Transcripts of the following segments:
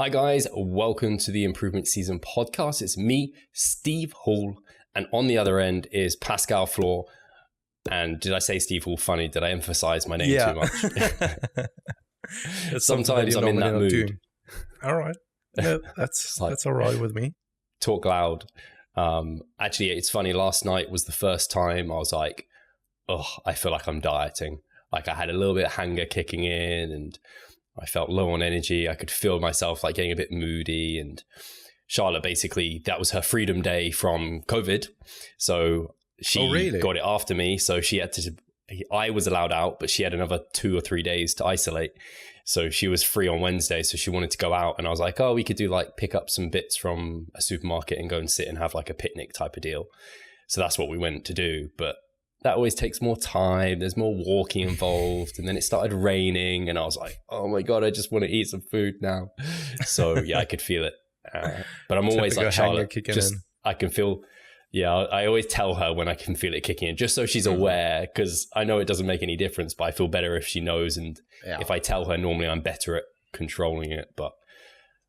Hi guys, welcome to the Improvement Season podcast. It's me, Steve Hall, and on the other end is Pascal Floor. And did I say Steve Hall funny? Did I emphasize my name too much? Sometimes I'm in that mood. Doing. All right. No, that's all right with me. Talk loud. Actually, it's funny. Last night was the first time I was like, oh, I feel like I'm dieting. Like I had a little bit of hunger kicking in and I felt low on energy. I could feel myself like getting a bit moody. And Charlotte, basically, that was her freedom day from COVID. So she got it after me. So she had to, I was allowed out, but she had another 2 or 3 days to isolate. So she was free on Wednesday. So she wanted to go out. And I was like, oh, we could do like pick up some bits from a supermarket and go and sit and have like a picnic type of deal. So that's what we went to do. But that always takes more time. There's more walking involved. And then it started raining and I was like, oh my God, I just want to eat some food now. So yeah, I could feel it. But I'm always like, Charlotte, just, I can feel, I always tell her when I can feel it kicking in, just so she's aware, because I know it doesn't make any difference, but I feel better if she knows. And if I tell her, normally I'm better at controlling it. But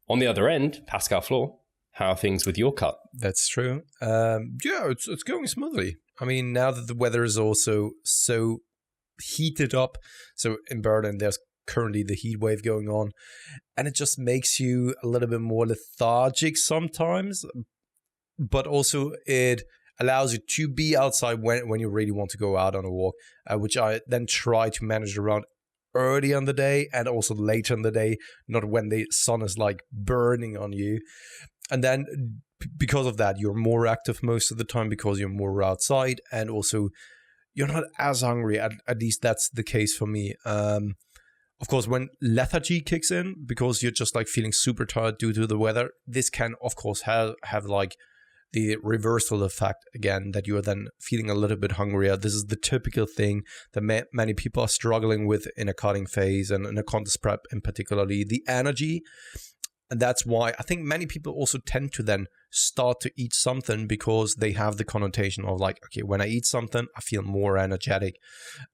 on the other end, Pascal Floor, how are things with your cut? That's true. It's going smoothly. I mean, now that the weather is also so heated up, so in Berlin, there's currently the heat wave going on, and it just makes you a little bit more lethargic sometimes, but also it allows you to be outside when you really want to go out on a walk, which I then try to manage around early in the day and also later in the day, not when the sun is like burning on you. And then because of that, you're more active most of the time because you're more outside, and also you're not as hungry. At least that's the case for me. Of course, when lethargy kicks in, because you're just like feeling super tired due to the weather, this can, of course, have like the reversal effect again, that you are then feeling a little bit hungrier. This is the typical thing that many people are struggling with in a cutting phase and in a contest prep in particularly, the energy. And that's why I think many people also tend to then start to eat something, because they have the connotation of like, okay, when I eat something, I feel more energetic.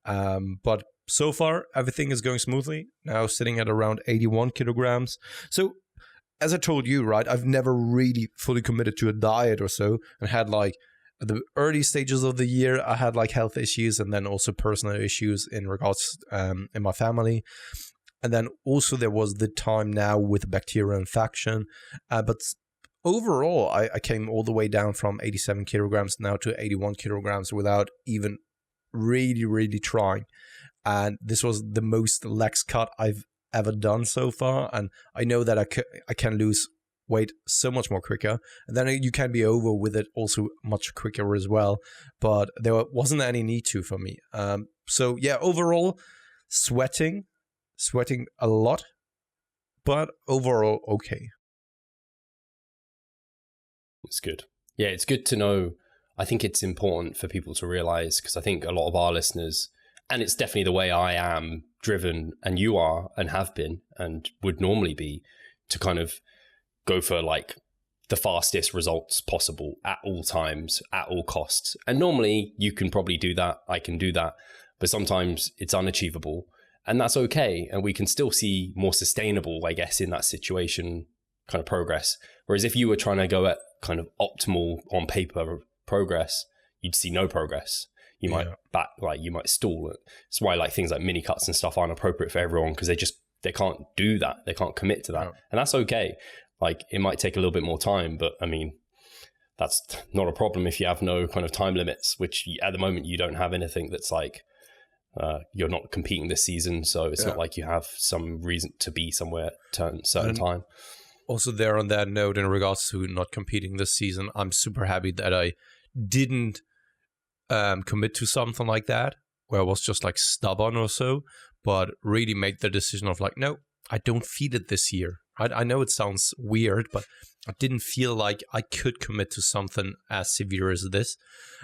But so far, everything is going smoothly. Now sitting at around 81 kilograms. So as I told you, right, I've never really fully committed to a diet or so, and had like at the early stages of the year, I had like health issues and then also personal issues in regards in my family. And then also there was the time now with bacterial infection. But overall, I came all the way down from 87 kilograms now to 81 kilograms without even really trying. And this was the most legs cut I've ever done so far. And I know that I can lose weight so much more quicker. And then you can be over with it also much quicker as well. But there wasn't any need to for me. So yeah, overall, sweating a lot, but overall okay. It's good. Yeah, it's good to know. I think it's important for people to realize, because I think a lot of our listeners, and it's definitely the way I am driven, and you are and have been and would normally be, to kind of go for like the fastest results possible at all times, at all costs. And normally you can probably do that. I can do that. But sometimes it's unachievable. And that's okay. And we can still see more sustainable, I guess, in that situation kind of progress. Whereas if you were trying to go at kind of optimal on paper progress, you'd see no progress. You might you might stall it. That's why like things like mini cuts and stuff aren't appropriate for everyone, because they can't do that. They can't commit to that. Yeah. And that's okay. Like it might take a little bit more time, but I mean, that's not a problem if you have no kind of time limits, which at the moment you don't have anything that's like, you're not competing this season, so it's not like you have some reason to be somewhere at a certain time. Also there on that note, in regards to not competing this season, I'm super happy that I didn't commit to something like that, where I was just like stubborn or so, but really made the decision of like, no, I don't feel it this year. I know it sounds weird, but I didn't feel like I could commit to something as severe as this.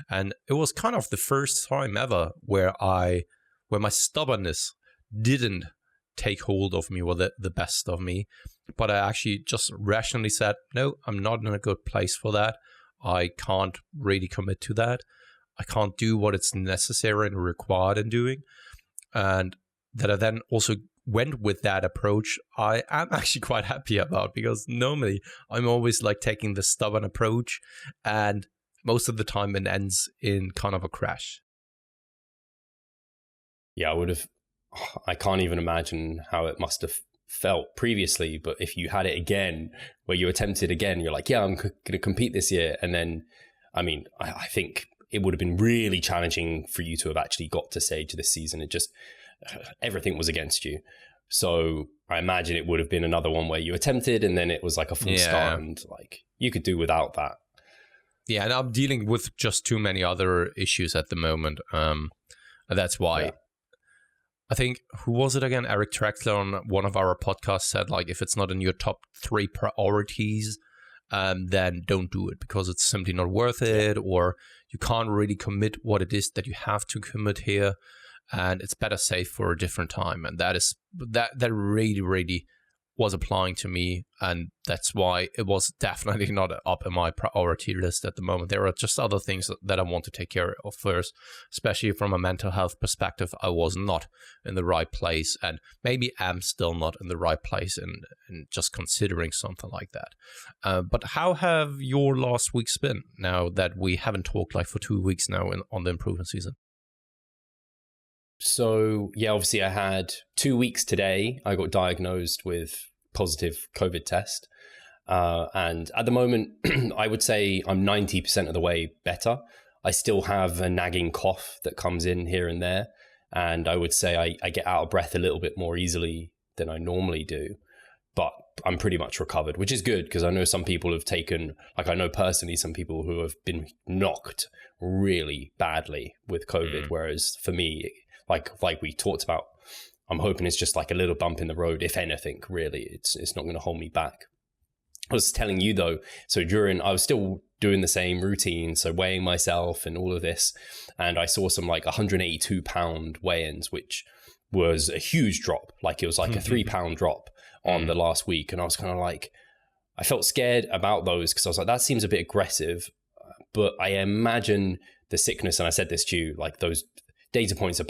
And it was kind of the first time ever where my stubbornness didn't take hold of me, or the best of me, but I actually just rationally said, no, I'm not in a good place for that. I can't really commit to that. I can't do what it's necessary and required in doing. And that I then also went with that approach, I am actually quite happy about, because normally I'm always like taking the stubborn approach, and most of the time it ends in kind of a crash. Yeah, I can't even imagine how it must have felt previously, but if you had it again, where you attempted again, you're like, yeah, I'm going to compete this year. And then, I mean, I think it would have been really challenging for you to have actually got to stage this season. It just, everything was against you. So I imagine it would have been another one where you attempted and then it was like a full start, and like you could do without that. Yeah, and I'm dealing with just too many other issues at the moment. That's why. Yeah. I think, who was it again? Eric Trexler on one of our podcasts said, like, if it's not in your top 3 priorities, then don't do it, because it's simply not worth it, or you can't really commit what it is that you have to commit here, and it's better safe for a different time. And that really, really was applying to me, and that's why it was definitely not up in my priority list at the moment. There are just other things that I want to take care of first, especially from a mental health perspective. I was not in the right place, and maybe am still not in the right place in just considering something like that. But how have your last weeks been, now that we haven't talked like for 2 weeks now on the improvement season? So, yeah, obviously I had 2 weeks today. I got diagnosed with positive COVID test. And at the moment, I would say I'm 90% of the way better. I still have a nagging cough that comes in here and there. And I would say I get out of breath a little bit more easily than I normally do. But I'm pretty much recovered, which is good, because I know some people have taken, like I know personally some people who have been knocked really badly with COVID. Whereas for me, like we talked about, I'm hoping it's just like a little bump in the road. If anything, really, it's not going to hold me back. I was telling you though, so I was still doing the same routine, so weighing myself and all of this, and I saw some like 182 pound weigh-ins, which was a huge drop. Like it was like a 3 pound drop on the last week, and I was kind of like, I felt scared about those, because I was like, that seems a bit aggressive. But I imagine the sickness, and I said this to you, like those data points are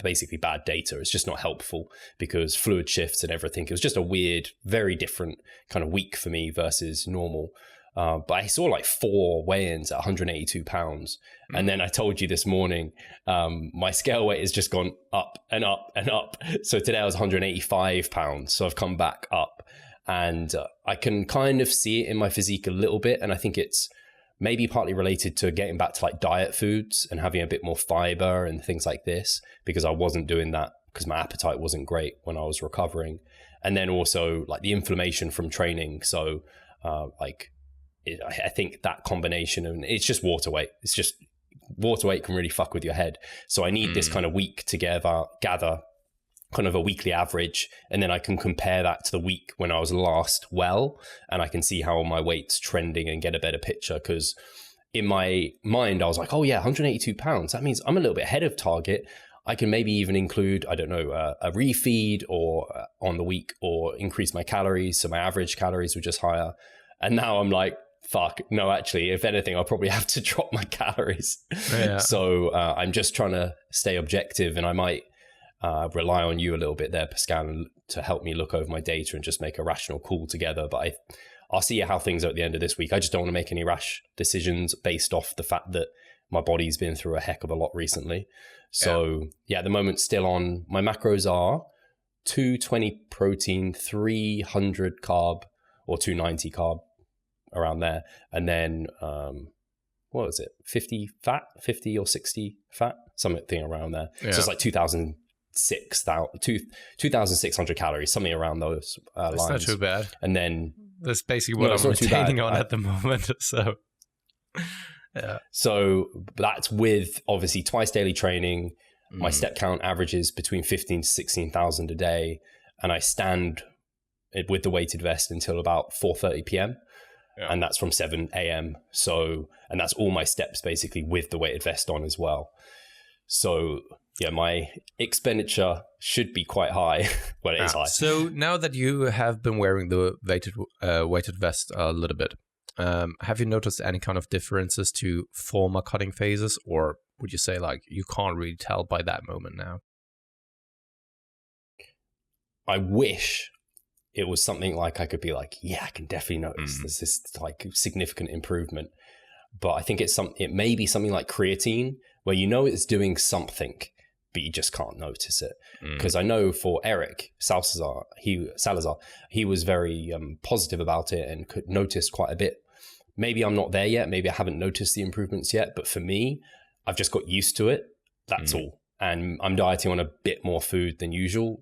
basically bad data. It's just not helpful, because fluid shifts and everything. It was just a weird, very different kind of week for me versus normal. But I saw like 4 weigh-ins at 182 pounds. And then I told you this morning, my scale weight has just gone up and up and up. So today I was 185 pounds. So I've come back up, and I can kind of see it in my physique a little bit. And I think it's maybe partly related to getting back to like diet foods and having a bit more fiber and things like this, because I wasn't doing that because my appetite wasn't great when I was recovering. And then also like the inflammation from training. So I think that combination, and it's just water weight. It's just water weight can really fuck with your head. So I need this kind of week to gather kind of a weekly average, and then I can compare that to the week when I was last well, and I can see how my weight's trending and get a better picture. Because in my mind, I was like, oh yeah, 182 pounds. That means I'm a little bit ahead of target. I can maybe even include, I don't know, a refeed or on the week, or increase my calories, so my average calories were just higher. And now I'm like, fuck, no, actually, if anything, I'll probably have to drop my calories. Yeah. So I'm just trying to stay objective, and I might rely on you a little bit there, Pascal, to help me look over my data and just make a rational call together. But I'll see how things are at the end of this week. I just don't want to make any rash decisions based off the fact that my body's been through a heck of a lot recently. So yeah, at the moment, still on, my macros are 220 protein, 300 carb, or 290 carb, around there. And then, what was it? 50 or 60 fat, something around there. Yeah. So it's like 2,600 calories, something around those lines. That's not too bad. And then that's basically what I'm retaining on at the moment. So yeah. So that's with obviously twice daily training. My step count averages between 15 to 16,000 a day, and I stand with the weighted vest until about 4:30 p.m. Yeah. And that's from 7 a.m. So, and that's all my steps basically with the weighted vest on as well. So yeah, my expenditure should be quite high. Well, it is high. So now that you have been wearing the weighted vest a little bit, have you noticed any kind of differences to former cutting phases, or would you say like you can't really tell by that moment now? I wish it was something like I could be like, yeah, I can definitely notice there's this like significant improvement. But I think it may be something like creatine, where you know it's doing something, but you just can't notice it. Because I know for Eric Salazar, he was very positive about it and could notice quite a bit. Maybe I'm not there yet. Maybe I haven't noticed the improvements yet. But for me, I've just got used to it. That's all. And I'm dieting on a bit more food than usual.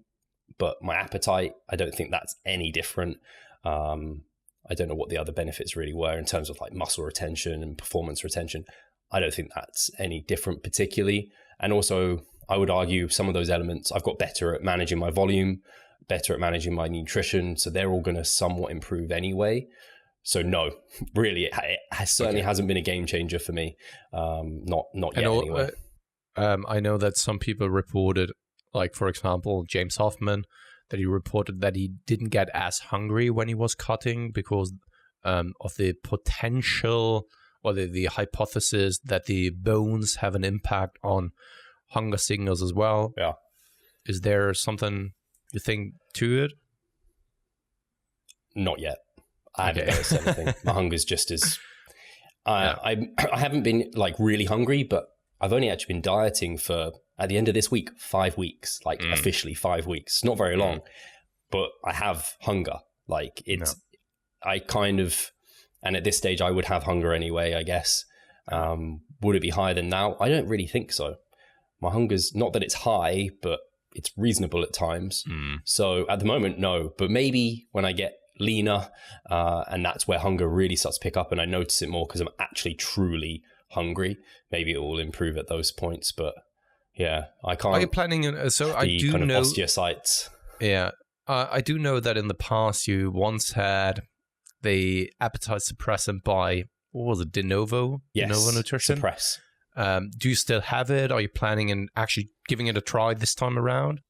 But my appetite, I don't think that's any different. I don't know what the other benefits really were in terms of like muscle retention and performance retention. I don't think that's any different particularly. And also, I would argue some of those elements, I've got better at managing my volume, better at managing my nutrition. So they're all going to somewhat improve anyway. So no, really, it certainly hasn't been a game changer for me. Not yet anyway. I know that some people reported, like for example, James Hoffman, that he reported that he didn't get as hungry when he was cutting because of the potential or the hypothesis that the bones have an impact on hunger signals as well. Yeah. Is there something you think to it? Not yet. I haven't noticed anything. My hunger's just as... I haven't been like really hungry, but I've only actually been dieting for, at the end of this week, 5 weeks, like officially 5 weeks. Not very long, but I have hunger. Like I kind of, and at this stage I would have hunger anyway, I guess. Would it be higher than now? I don't really think so. My hunger's, not that it's high, but it's reasonable at times. So at the moment, no, but maybe when I get leaner, and that's where hunger really starts to pick up and I notice it more because I'm actually truly hungry, maybe it will improve at those points. But yeah, I can't. Are you planning? So I do kind of know osteocytes. Yeah, I do know that in the past you once had the appetite suppressant by, what was it, De Novo? Yes, De Novo Nutrition. Suppress. Do you still have it? Are you planning on actually giving it a try this time around?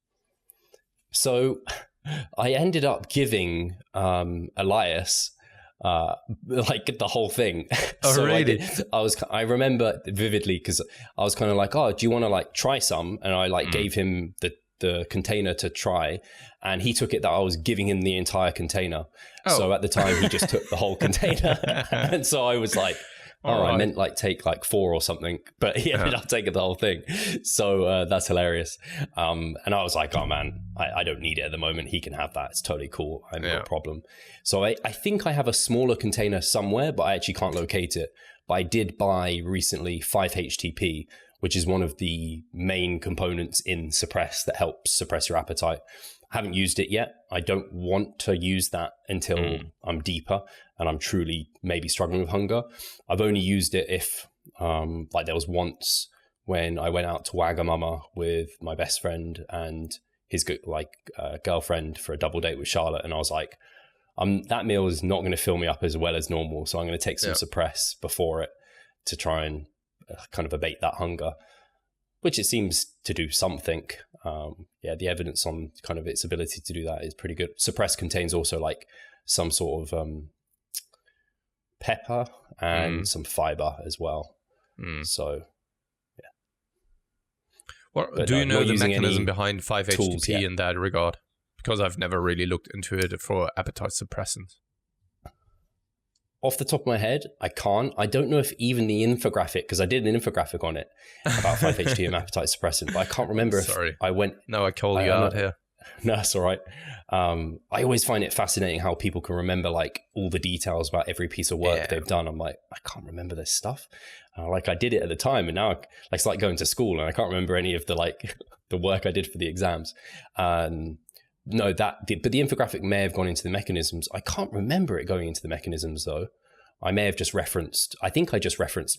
So I ended up giving Elias like the whole thing. Oh, so really? I remember vividly because I was kind of like, oh, do you want to like try some? And I like gave him the container to try, and he took it that I was giving him the entire container. Oh. So at the time he just took the whole container. And so I was like, I meant like take like 4 or something, but he ended up taking the whole thing. So that's hilarious. And I was like, oh man, I don't need it at the moment. He can have that. It's totally cool. I have no problem. So I think I have a smaller container somewhere, but I actually can't locate it. But I did buy recently 5-HTP, which is one of the main components in Suppress that helps suppress your appetite. I haven't used it yet. I don't want to use that until I'm deeper and I'm truly maybe struggling with hunger. I've only used it if, like there was once when I went out to Wagamama with my best friend and his girlfriend for a double date with Charlotte. And I was like, that meal is not going to fill me up as well as normal. So I'm going to take some Suppress before it to try and kind of abate that hunger, which it seems to do something. The evidence on kind of its ability to do that is pretty good. Suppress contains also like some sort of pepper and some fiber as well. So, yeah. Well, do you know the mechanism behind 5-HTP in that regard? Because I've never really looked into it for appetite suppressants. Off the top of my head, I can't. I don't know if even the infographic, because I did an infographic on it about 5-HT and appetite suppressant, but I can't remember if I went... No, I called you out here. No, that's all right. I always find it fascinating how people can remember like all the details about every piece of work they've done. I'm like, I can't remember this stuff. Like I did it at the time, and now it's like going to school and I can't remember any of the like the work I did for the exams. But the infographic may have gone into the mechanisms. I can't remember it going into the mechanisms though. I may have just referenced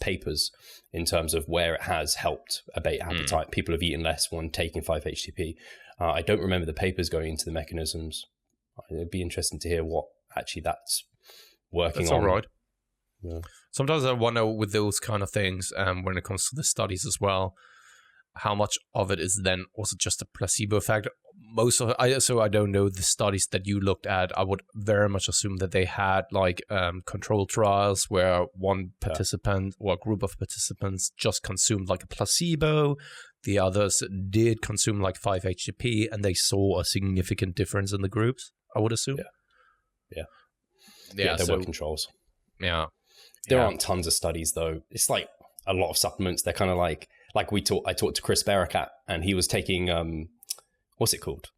papers in terms of where it has helped abate appetite. People have eaten less when taking 5-HTP. I don't remember the papers going into the mechanisms. It'd be interesting to hear what actually that's working on. That's all right. Yeah. Sometimes I wonder with those kind of things, when it comes to the studies as well, how much of it is then also just a placebo effect. Most of it, I don't know the studies that you looked at. I would very much assume that they had like controlled trials where one participant or a group of participants just consumed like a placebo. The others did consume like 5-HTP, and they saw a significant difference in the groups, I would assume. Yeah, there were controls. Yeah. There aren't tons of studies though. It's like a lot of supplements. They're kind of like I talked to Chris Barakat, and he was taking what's it called?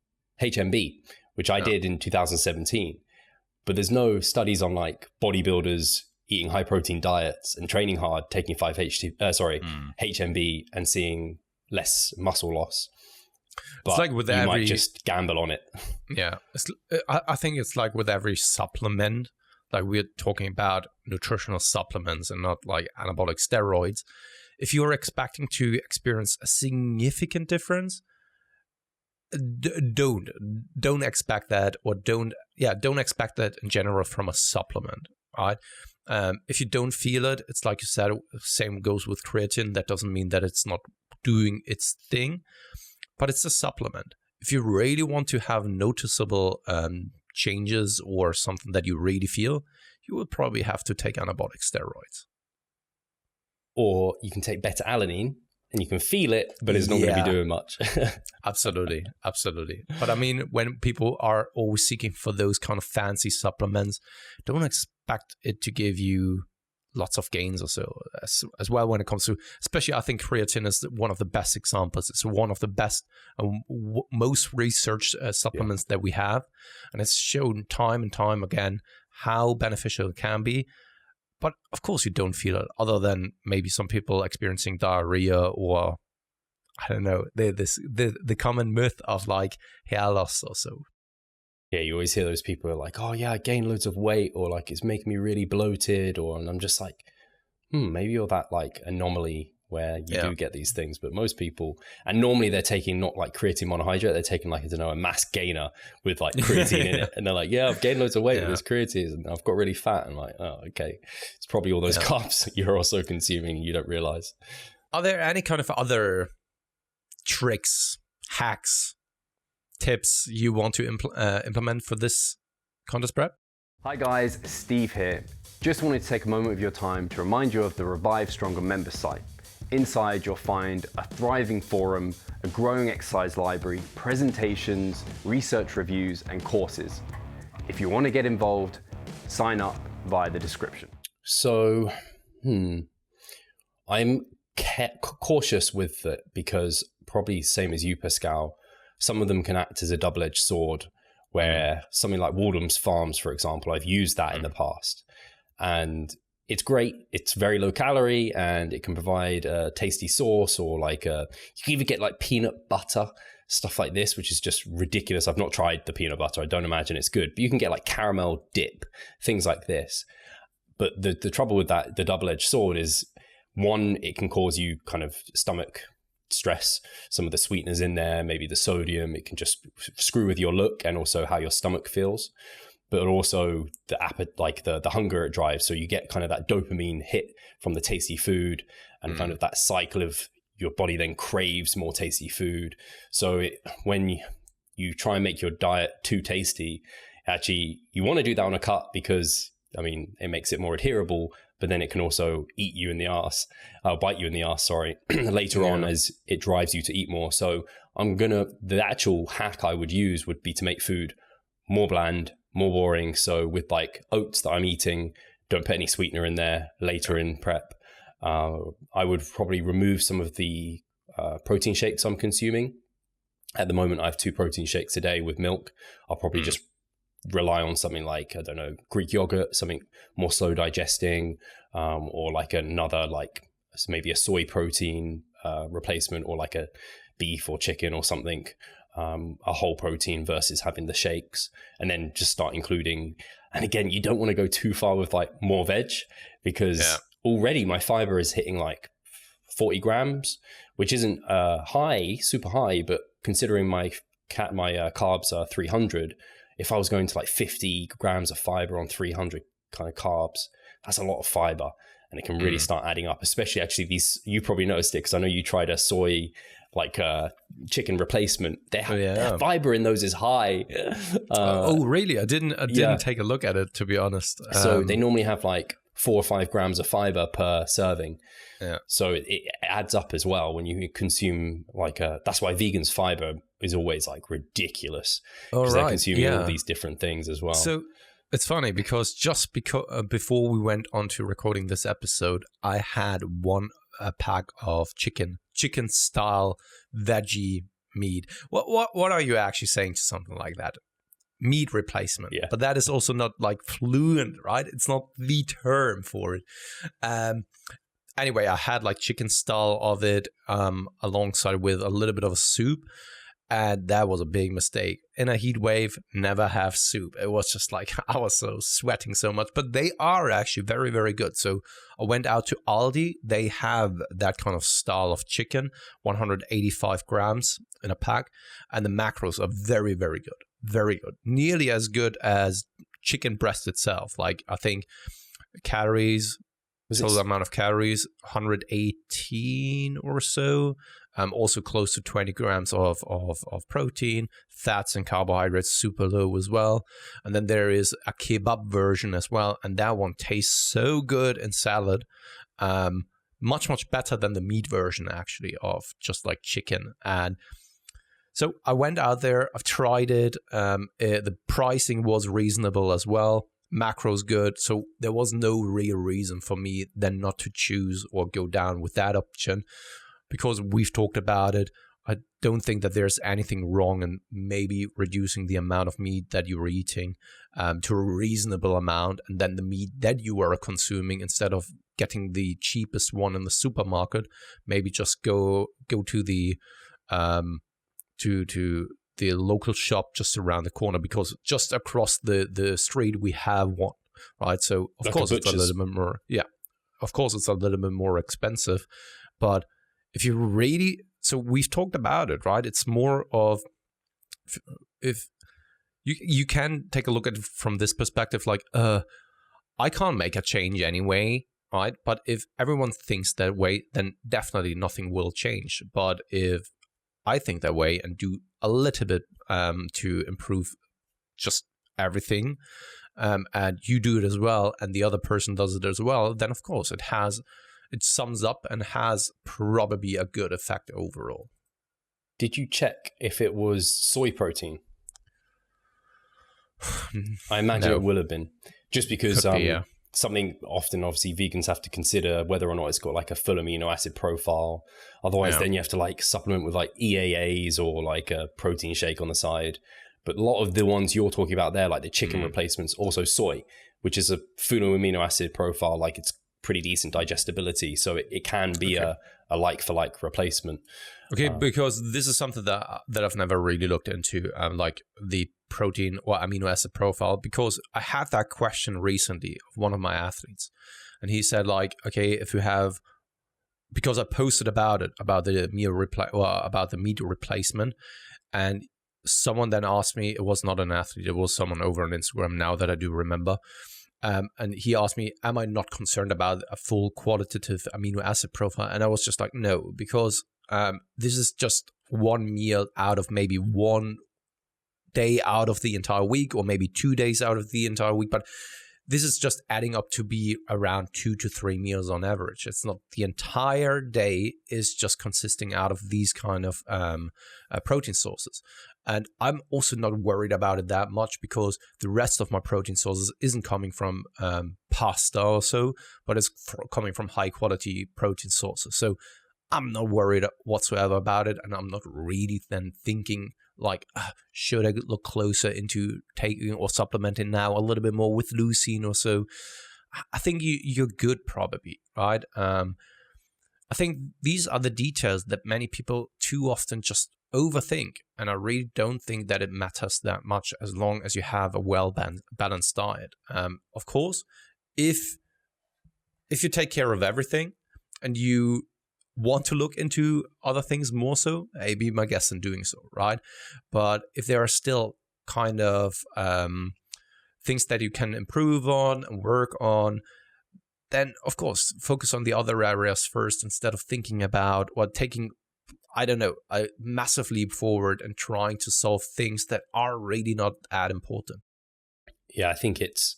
HMB, which I did in 2017. But there's no studies on like bodybuilders eating high protein diets and training hard, taking HMB and seeing less muscle loss. But it's like with you might just gamble on it. Yeah. I think it's like with every supplement, like we're talking about nutritional supplements and not like anabolic steroids. If you're expecting to experience a significant difference, don't expect that, or don't expect that in general from a supplement, right? If you don't feel it, it's like you said, same goes with creatine. That doesn't mean that it's not doing its thing, but it's a supplement. If you really want to have noticeable changes or something that you really feel, you will probably have to take anabolic steroids. Or you can take beta-alanine and you can feel it, but it's not going to be doing much. Absolutely. But I mean, when people are always seeking for those kind of fancy supplements, don't expect it to give you lots of gains or so as well when it comes to, especially I think creatine is one of the best examples. It's one of the best most researched supplements that we have. And it's shown time and time again how beneficial it can be. But of course you don't feel it, other than maybe some people experiencing diarrhea, or I don't know, the common myth of like hair loss or so. Yeah, you always hear those people are like, oh yeah, I gained loads of weight, or like it's making me really bloated, and I'm just like, maybe you're that like anomaly where you do get these things. But most people, and normally they're taking not like creatine monohydrate, they're taking like, I don't know, a mass gainer with like creatine in it. And they're like, yeah, I've gained loads of weight with this creatine and I've got really fat. And like, oh, okay. It's probably all those carbs you're also consuming and you don't realize. Are there any kind of other tricks, hacks, tips you want to implement for this contest prep? Hi guys, Steve here. Just wanted to take a moment of your time to remind you of the Revive Stronger member site. Inside, you'll find a thriving forum, a growing exercise library, presentations, research reviews, and courses. If you want to get involved, sign up via the description. So, I'm cautious with it because probably same as you, Pascal, some of them can act as a double-edged sword, where something like Waldham's Farms, for example, I've used that in the past. And it's great. It's very low calorie and it can provide a tasty sauce, or like you can even get like peanut butter, stuff like this, which is just ridiculous. I've not tried the peanut butter. I don't imagine it's good, but you can get like caramel dip, things like this. But the trouble with that, the double-edged sword, is one, it can cause you kind of stomach stress. Some of the sweeteners in there, maybe the sodium, it can just screw with your look and also how your stomach feels. But also the the hunger it drives. So you get kind of that dopamine hit from the tasty food, and kind of that cycle of your body then craves more tasty food. So when you try and make your diet too tasty, actually you want to do that on a cut, because I mean, it makes it more adherable, but then it can also bite you in the ass, later on, as it drives you to eat more. So the actual hack I would use would be to make food more bland, more boring. So with like oats that I'm eating, don't put any sweetener in there later in prep. I would probably remove some of the protein shakes I'm consuming. At the moment, I have 2 protein shakes a day with milk. I'll probably just rely on something like, I don't know, Greek yogurt, something more slow digesting, or like another, like maybe a soy protein replacement, or like a beef or chicken or something. A whole protein versus having the shakes, and then just start including. And again, you don't want to go too far with like more veg, because already my fiber is hitting like 40 grams, which isn't super high, but considering my carbs are 300, if I was going to like 50 grams of fiber on 300 kind of carbs, that's a lot of fiber, and it can really start adding up. Especially actually these, you probably noticed it because I know you tried a soy like chicken replacement, Yeah. their fiber in those is high. Oh, really? I didn't take a look at it, to be honest. So they normally have like 4 or 5 grams of fiber per serving. Yeah. So it adds up as well when you consume like that's why vegans' fiber is always like ridiculous, because they're consuming all these different things as well. So it's funny because before we went on to recording this episode, I had a pack of chicken style veggie meat. What are you actually saying to something like that? Meat replacement. Yeah. But that is also not like fluent, right? It's not the term for it. Anyway, I had like chicken style of it alongside with a little bit of a soup. And that was a big mistake. In a heat wave, never have soup. It was just like, I was so sweating so much. But they are actually very, very good. So I went out to Aldi. They have that kind of style of chicken, 185 grams in a pack. And the macros are very, very good. Very good. Nearly as good as chicken breast itself. Like, I think calories, total amount of calories, 118 or so. Also close to 20 grams of protein, fats and carbohydrates super low as well. And then there is a kebab version as well. And that one tastes so good in salad. Much, much better than the meat version actually of just like chicken. And so I went out there, I've tried it. The pricing was reasonable as well. Macros good. So there was no real reason for me then not to choose or go down with that option. Because we've talked about it, I don't think that there's anything wrong in maybe reducing the amount of meat that you're eating to a reasonable amount, and then the meat that you are consuming, instead of getting the cheapest one in the supermarket, maybe just go to the to the local shop just around the corner, because just across the street we have one, right? So of course it's a little bit more, of course it's a little bit more expensive, but if you really, so we've talked about it, right? It's more of, if you can take a look at it from this perspective, like, I can't make a change anyway, right? But if everyone thinks that way, then definitely nothing will change. But if I think that way and do a little bit to improve just everything, and you do it as well, and the other person does it as well, then of course it sums up and has probably a good effect overall. Did you check if it was soy protein? I imagine it will have been, just because something often, obviously, vegans have to consider whether or not it's got like a full amino acid profile. Otherwise, then you have to like supplement with like EAAs or like a protein shake on the side. But a lot of the ones you're talking about there, like the chicken replacements, also soy, which is a full amino acid profile, like it's pretty decent digestibility, so it can be a like-for-like replacement. Okay, because this is something that I've never really looked into, like the protein or amino acid profile, because I had that question recently of one of my athletes, and he said like, okay, if you have, because I posted about the meat replacement, and someone then asked me, it was not an athlete, it was someone over on Instagram now that I do remember. And he asked me, am I not concerned about a full qualitative amino acid profile? And I was just like, no, because this is just one meal out of maybe one day out of the entire week, or maybe 2 days out of the entire week. But this is just adding up to be around 2 to 3 meals on average. It's not the entire day is just consisting out of these kind of protein sources. And I'm also not worried about it that much, because the rest of my protein sources isn't coming from pasta or so, but it's coming from high quality protein sources. So I'm not worried whatsoever about it. And I'm not really then thinking like, should I look closer into taking or supplementing now a little bit more with leucine or so? I think you're good probably, right? I think these are the details that many people too often just overthink, and I really don't think that it matters that much as long as you have a well-balanced diet. Of course, if you take care of everything and you want to look into other things more so, be my guest in doing so, right? But if there are still kind of things that you can improve on and work on, then of course focus on the other areas first, instead of thinking about taking I don't know, a massive leap forward and trying to solve things that are really not that important. Yeah, I think it's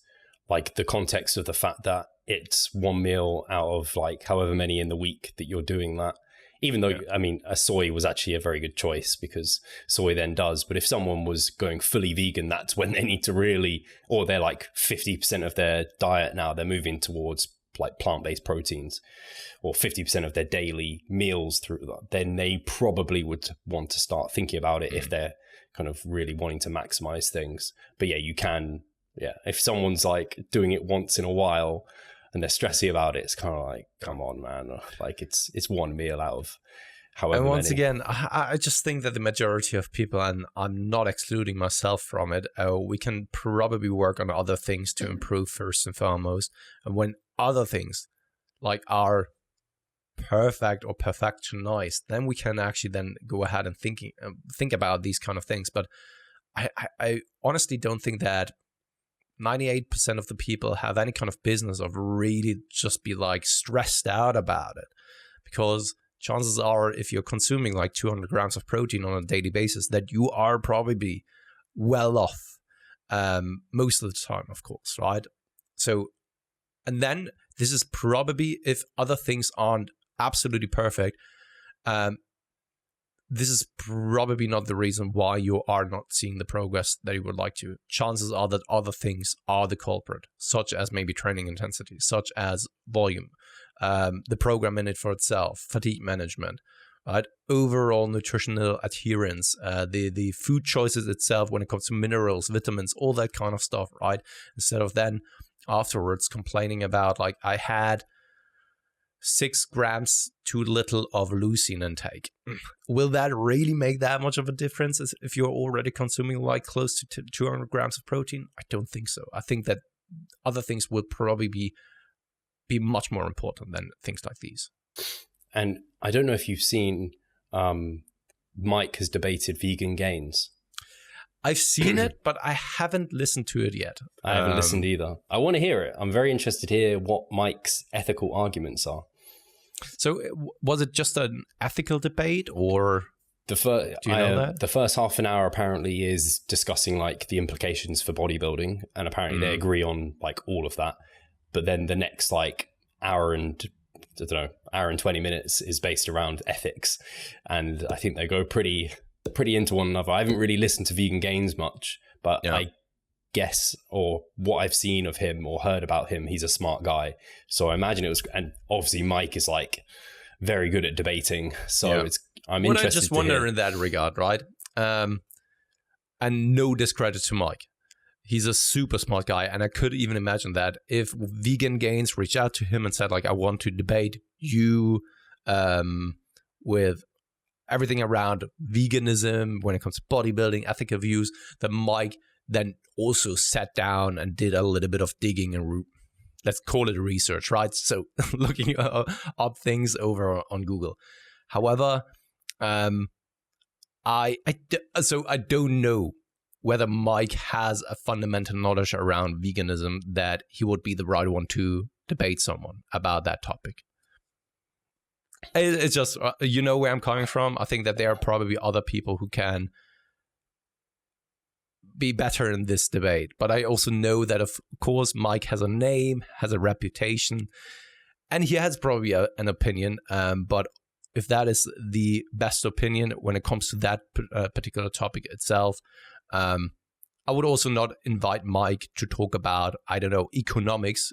like the context of the fact that it's one meal out of like however many in the week that you're doing that. Even though, I mean, a soy was actually a very good choice because soy then does. But if someone was going fully vegan, that's when they need to really, or they're like 50% of their diet now, they're moving towards like plant-based proteins, or 50% of their daily meals through that, then they probably would want to start thinking about it if they're kind of really wanting to maximize things. But yeah, you can, if someone's like doing it once in a while and they're stressy about it, it's kind of like, come on, man. Like it's one meal out of however And once many. again, I just think that the majority of people, and I'm not excluding myself from it, we can probably work on other things to improve first and foremost. And when other things like are perfect or perfectionized, then we can actually then go ahead and think about these kind of things. But I honestly don't think that 98% of the people have any kind of business of really just be like stressed out about it, because chances are if you're consuming like 200 grams of protein on a daily basis, that you are probably well off most of the time, of course, right? So, and then this is probably, if other things aren't absolutely perfect, this is probably not the reason why you are not seeing the progress that you would like to. Chances are that other things are the culprit, such as maybe training intensity, such as volume, the program in it for itself, fatigue management, right? Overall nutritional adherence, the food choices itself when it comes to minerals, vitamins, all that kind of stuff, right? Instead of then afterwards complaining about like, I had 6 grams too little of leucine intake. Will that really make that much of a difference if you're already consuming like close to 200 grams of protein? I don't think so. I think that other things would probably be much more important than things like these. And I don't know if you've seen, Mike has debated vegan gains. I've seen it, but I haven't listened to it yet. I haven't listened either. I want to hear it. I'm very interested to hear what Mike's ethical arguments are. So was it just an ethical debate, or do you know that? The first half an hour apparently is discussing like the implications for bodybuilding, and apparently they agree on like all of that. But then the next like hour and 20 minutes is based around ethics, and I think they go pretty into one another. I haven't really listened to Vegan Gains much, but I guess, or what I've seen of him or heard about him, he's a smart guy. So I imagine it was, and obviously Mike is like very good at debating. So I'm interested. I just wonder in that regard, right? And no discredit to Mike. He's a super smart guy. And I could even imagine that if Vegan Gains reached out to him and said like, I want to debate you with everything around veganism when it comes to bodybuilding, ethical views, that Mike then also sat down and did a little bit of digging and let's call it research, right? So looking up things over on Google. However, I don't know whether Mike has a fundamental knowledge around veganism that he would be the right one to debate someone about that topic. It's just, you know where I'm coming from. I think that there are probably other people who can be better in this debate. But I also know that, of course, Mike has a name, has a reputation, and he has probably an opinion. But if that is the best opinion when it comes to that particular topic itself, I would also not invite Mike to talk about, I don't know, economics,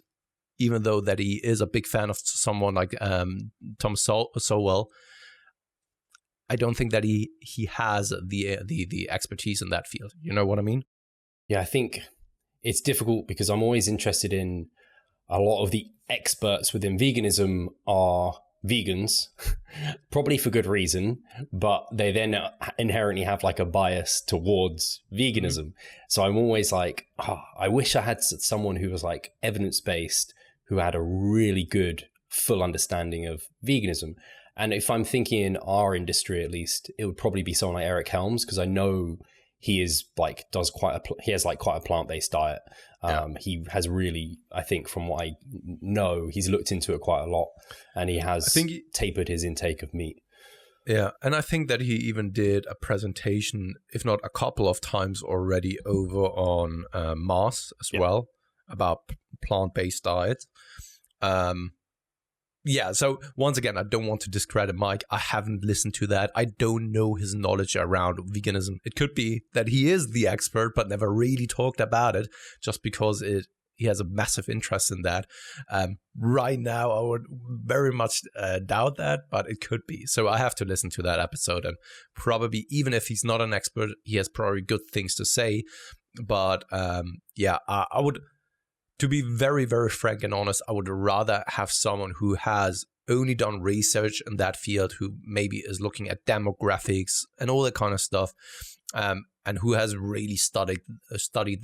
even though that he is a big fan of someone like Tom Sowell. I don't think that he has the expertise in that field. You know what I mean? Yeah, I think it's difficult because I'm always interested in a lot of the experts within veganism are vegans, probably for good reason, but they then inherently have like a bias towards veganism. So I'm always like, I wish I had someone who was like evidence-based, who had a really good full understanding of veganism. And if I'm thinking in our industry, at least, it would probably be someone like Eric Helms, because I know he is like, he has like quite a plant-based diet. He has really, I think from what I know, he's looked into it quite a lot, and he has tapered his intake of meat. Yeah, and I think that he even did a presentation, if not a couple of times already, over on Mars as well, about plant-based diets. Yeah, so once again, I don't want to discredit Mike. I haven't listened to that. I don't know his knowledge around veganism. It could be that he is the expert, but never really talked about it, just because he has a massive interest in that. Right now, I would very much doubt that, but it could be. So I have to listen to that episode, and probably, even if he's not an expert, he has probably good things to say. But yeah, I would... To be very, very frank and honest, I would rather have someone who has only done research in that field, who maybe is looking at demographics and all that kind of stuff, and who has really studied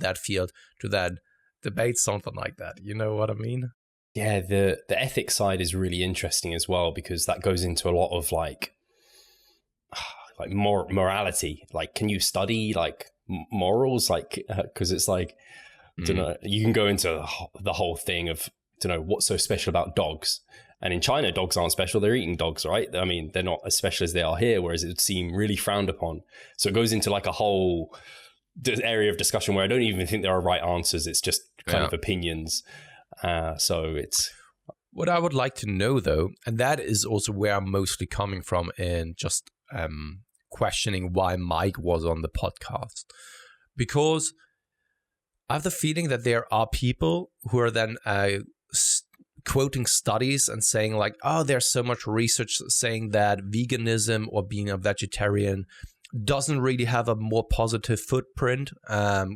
that field, to then debate something like that. You know what I mean? Yeah, the ethics side is really interesting as well, because that goes into a lot of like morality. Like, can you study like morals? Like, because it's like, don't know, you can go into the whole thing of, don't know, what's so special about dogs. And in China, dogs aren't special. They're eating dogs, right? I mean, they're not as special as they are here, whereas it would seem really frowned upon. So it goes into like a whole area of discussion where I don't even think there are right answers. It's just kind of opinions. So it's... What I would like to know, though, and that is also where I'm mostly coming from in just questioning why Mike was on the podcast. Because I have the feeling that there are people who are then quoting studies and saying like, oh, there's so much research saying that veganism or being a vegetarian doesn't really have a more positive footprint,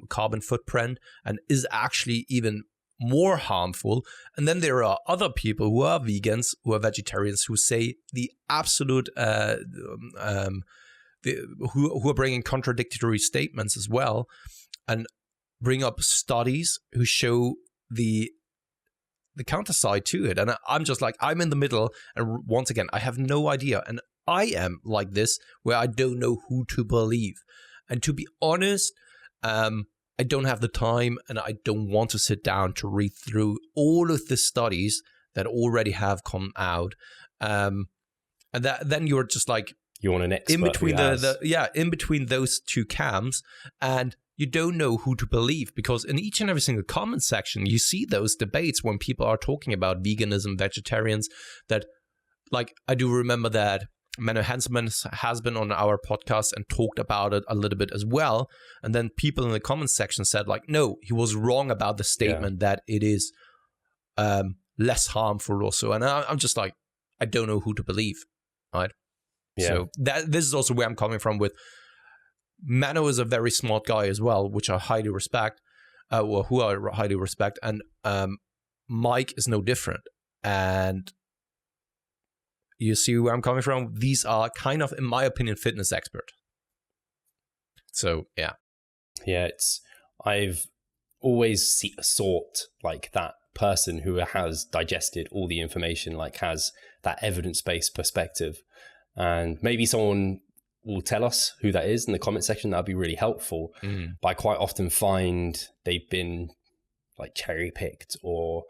carbon footprint, and is actually even more harmful. And then there are other people who are vegans, who are vegetarians, who say the absolute, who are bringing contradictory statements as well, and bring up studies who show the counter side to it. And I'm just like, I'm in the middle. And once again, I have no idea. And I am like this, where I don't know who to believe. And to be honest, I don't have the time, and I don't want to sit down to read through all of the studies that already have come out. And then you're just like, you want an expert in between in between those two camps, and you don't know who to believe, because in each and every single comment section, you see those debates when people are talking about veganism, vegetarians, that, like, I do remember that Menno Hanselman has been on our podcast and talked about it a little bit as well. And then people in the comment section said, like, no, he was wrong about the statement that it is less harmful also. And I'm just like, I don't know who to believe, right? Yeah. So this is also where I'm coming from with Menno is a very smart guy as well, which I highly respect, who I highly respect. And Mike is no different. And you see where I'm coming from? These are kind of, in my opinion, fitness expert. So, yeah. Yeah, I've always sought like that person who has digested all the information, like has that evidence-based perspective. And maybe someone will tell us who that is in the comment section. That'd be really helpful. But I quite often find they've been like cherry picked, or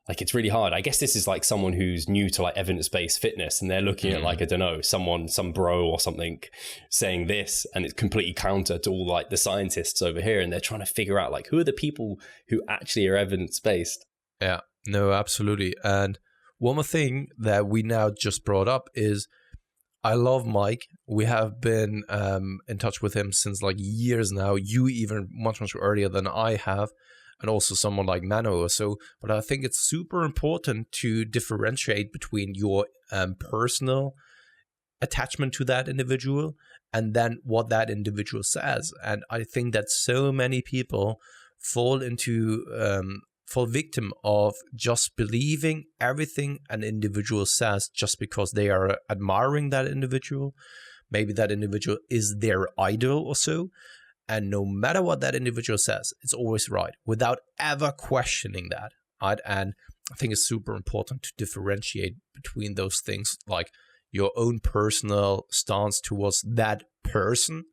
like it's really hard. I guess this is like someone who's new to like evidence-based fitness, and they're looking at like, I don't know, some bro or something saying this, and it's completely counter to all like the scientists over here, and they're trying to figure out like, who are the people who actually are evidence-based? Yeah, no, absolutely. And one more thing that we now just brought up is, I love Mike. We have been in touch with him since like years now. You even much earlier than I have, and also someone like Menno or so. But I think it's super important to differentiate between your personal attachment to that individual and then what that individual says. And I think that so many people fall victim of just believing everything an individual says just because they are admiring that individual. Maybe that individual is their idol or so. And no matter what that individual says, it's always right without ever questioning that. Right? And I think it's super important to differentiate between those things, like your own personal stance towards that person,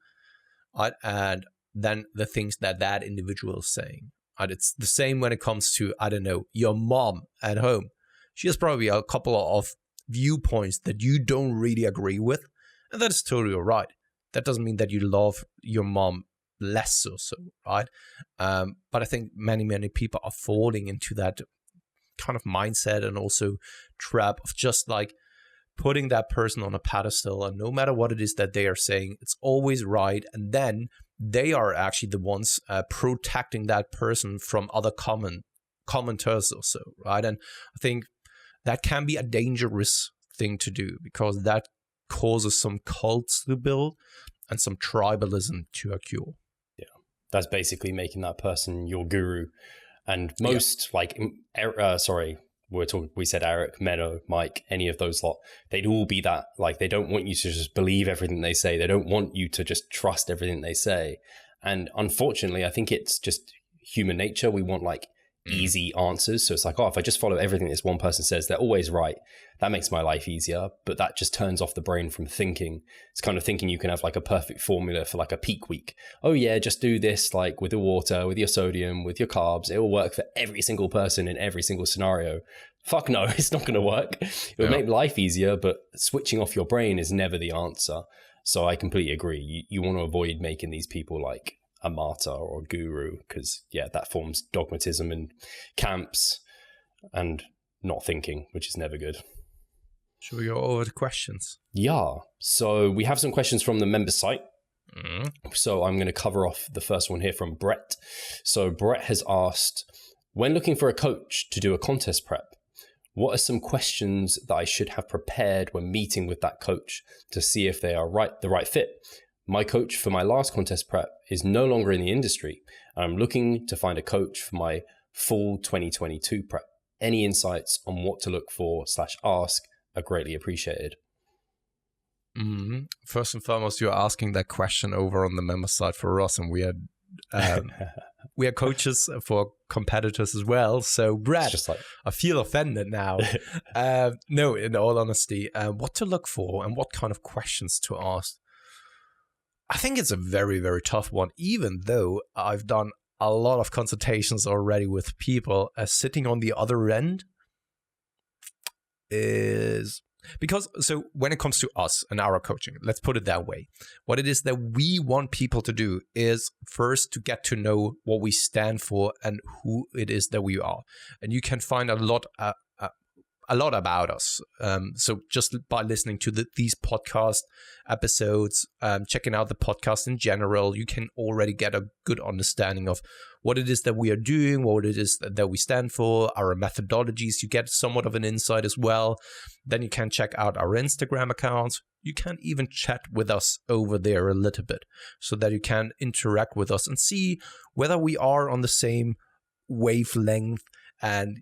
right? And then the things that that individual is saying. And it's the same when it comes to, I don't know, your mom at home. She has probably a couple of viewpoints that you don't really agree with, And that is totally all right. That doesn't mean that you love your mom less or so, right? But I think many people are falling into that kind of mindset and also trap of just like putting that person on a pedestal, and no matter what it is that they are saying, it's always right. And then they are actually the ones protecting that person from other commenters or so, right? And I think that can be a dangerous thing to do, because that causes some cults to build and some tribalism to occur. Yeah, that's basically making that person your guru. And most we said Eric, Menno, Mike, any of those lot, they'd all be that. Like, they don't want you to just believe everything they say. They don't want you to just trust everything they say. And unfortunately, I think it's just human nature. We want like easy answers. So it's like, oh, if I just follow everything this one person says, they're always right. That makes my life easier. But that just turns off the brain from thinking. It's kind of thinking you can have like a perfect formula for like a peak week. Oh yeah, just do this like with your water, with your sodium, with your carbs. It will work for every single person in every single scenario. Fuck no, it's not going to work. It will make life easier, but switching off your brain is never the answer. So I completely agree. You want to avoid making these people like a martyr or a guru, because that forms dogmatism in camps and not thinking, which is never good. Should we go over the questions? Yeah. So we have some questions from the member site. So I'm going to cover off the first one here from Brett. So Brett has asked, when looking for a coach to do a contest prep, what are some questions that I should have prepared when meeting with that coach to see if they are the right fit? My coach for my last contest prep is no longer in the industry. I'm looking to find a coach for my full 2022 prep. Any insights on what to look for / ask are greatly appreciated. First and foremost, you're asking that question over on the member side for us, and we are coaches for competitors as well. So, Brad, just like, I feel offended now. No, in all honesty, what to look for and what kind of questions to ask. I think it's a very, very tough one, even though I've done a lot of consultations already with people. Sitting on the other end is... Because, so when it comes to us and our coaching, let's put it that way. What it is that we want people to do is first to get to know what we stand for and who it is that we are. And you can find a lot about us. So just by listening to these podcast episodes, checking out the podcast in general, you can already get a good understanding of what it is that we are doing, what it is that we stand for, our methodologies. You get somewhat of an insight as well. Then you can check out our Instagram accounts. You can even chat with us over there a little bit so that you can interact with us and see whether we are on the same wavelength and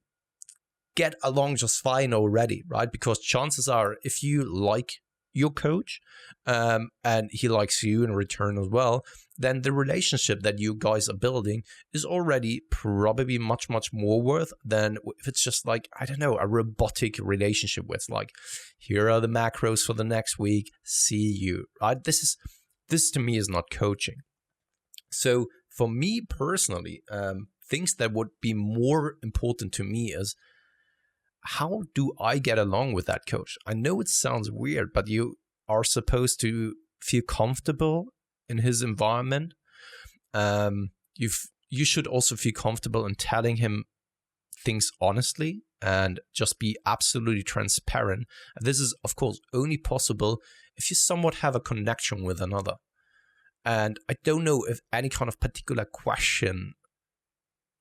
get along just fine already, right? Because chances are, if you like your coach and he likes you in return as well, then the relationship that you guys are building is already probably much more worth than if it's just like, I don't know, a robotic relationship where it's like, here are the macros for the next week, see you, right? This to me is not coaching. So for me personally, things that would be more important to me is, how do I get along with that coach? I know it sounds weird, but you are supposed to feel comfortable in his environment. You should also feel comfortable in telling him things honestly and just be absolutely transparent. And this is, of course, only possible if you somewhat have a connection with another. And I don't know if any kind of particular question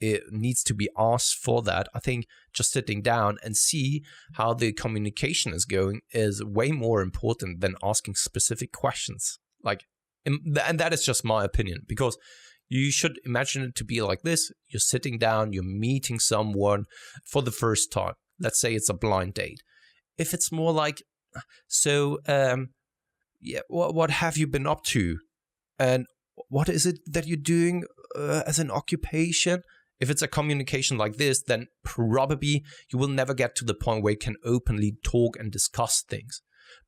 it needs to be asked for that. I think just sitting down and see how the communication is going is way more important than asking specific questions. And that is just my opinion, because you should imagine it to be like this. You're sitting down, you're meeting someone for the first time. Let's say it's a blind date. If it's more like, so, what have you been up to? And what is it that you're doing as an occupation? If it's a communication like this, then probably you will never get to the point where you can openly talk and discuss things.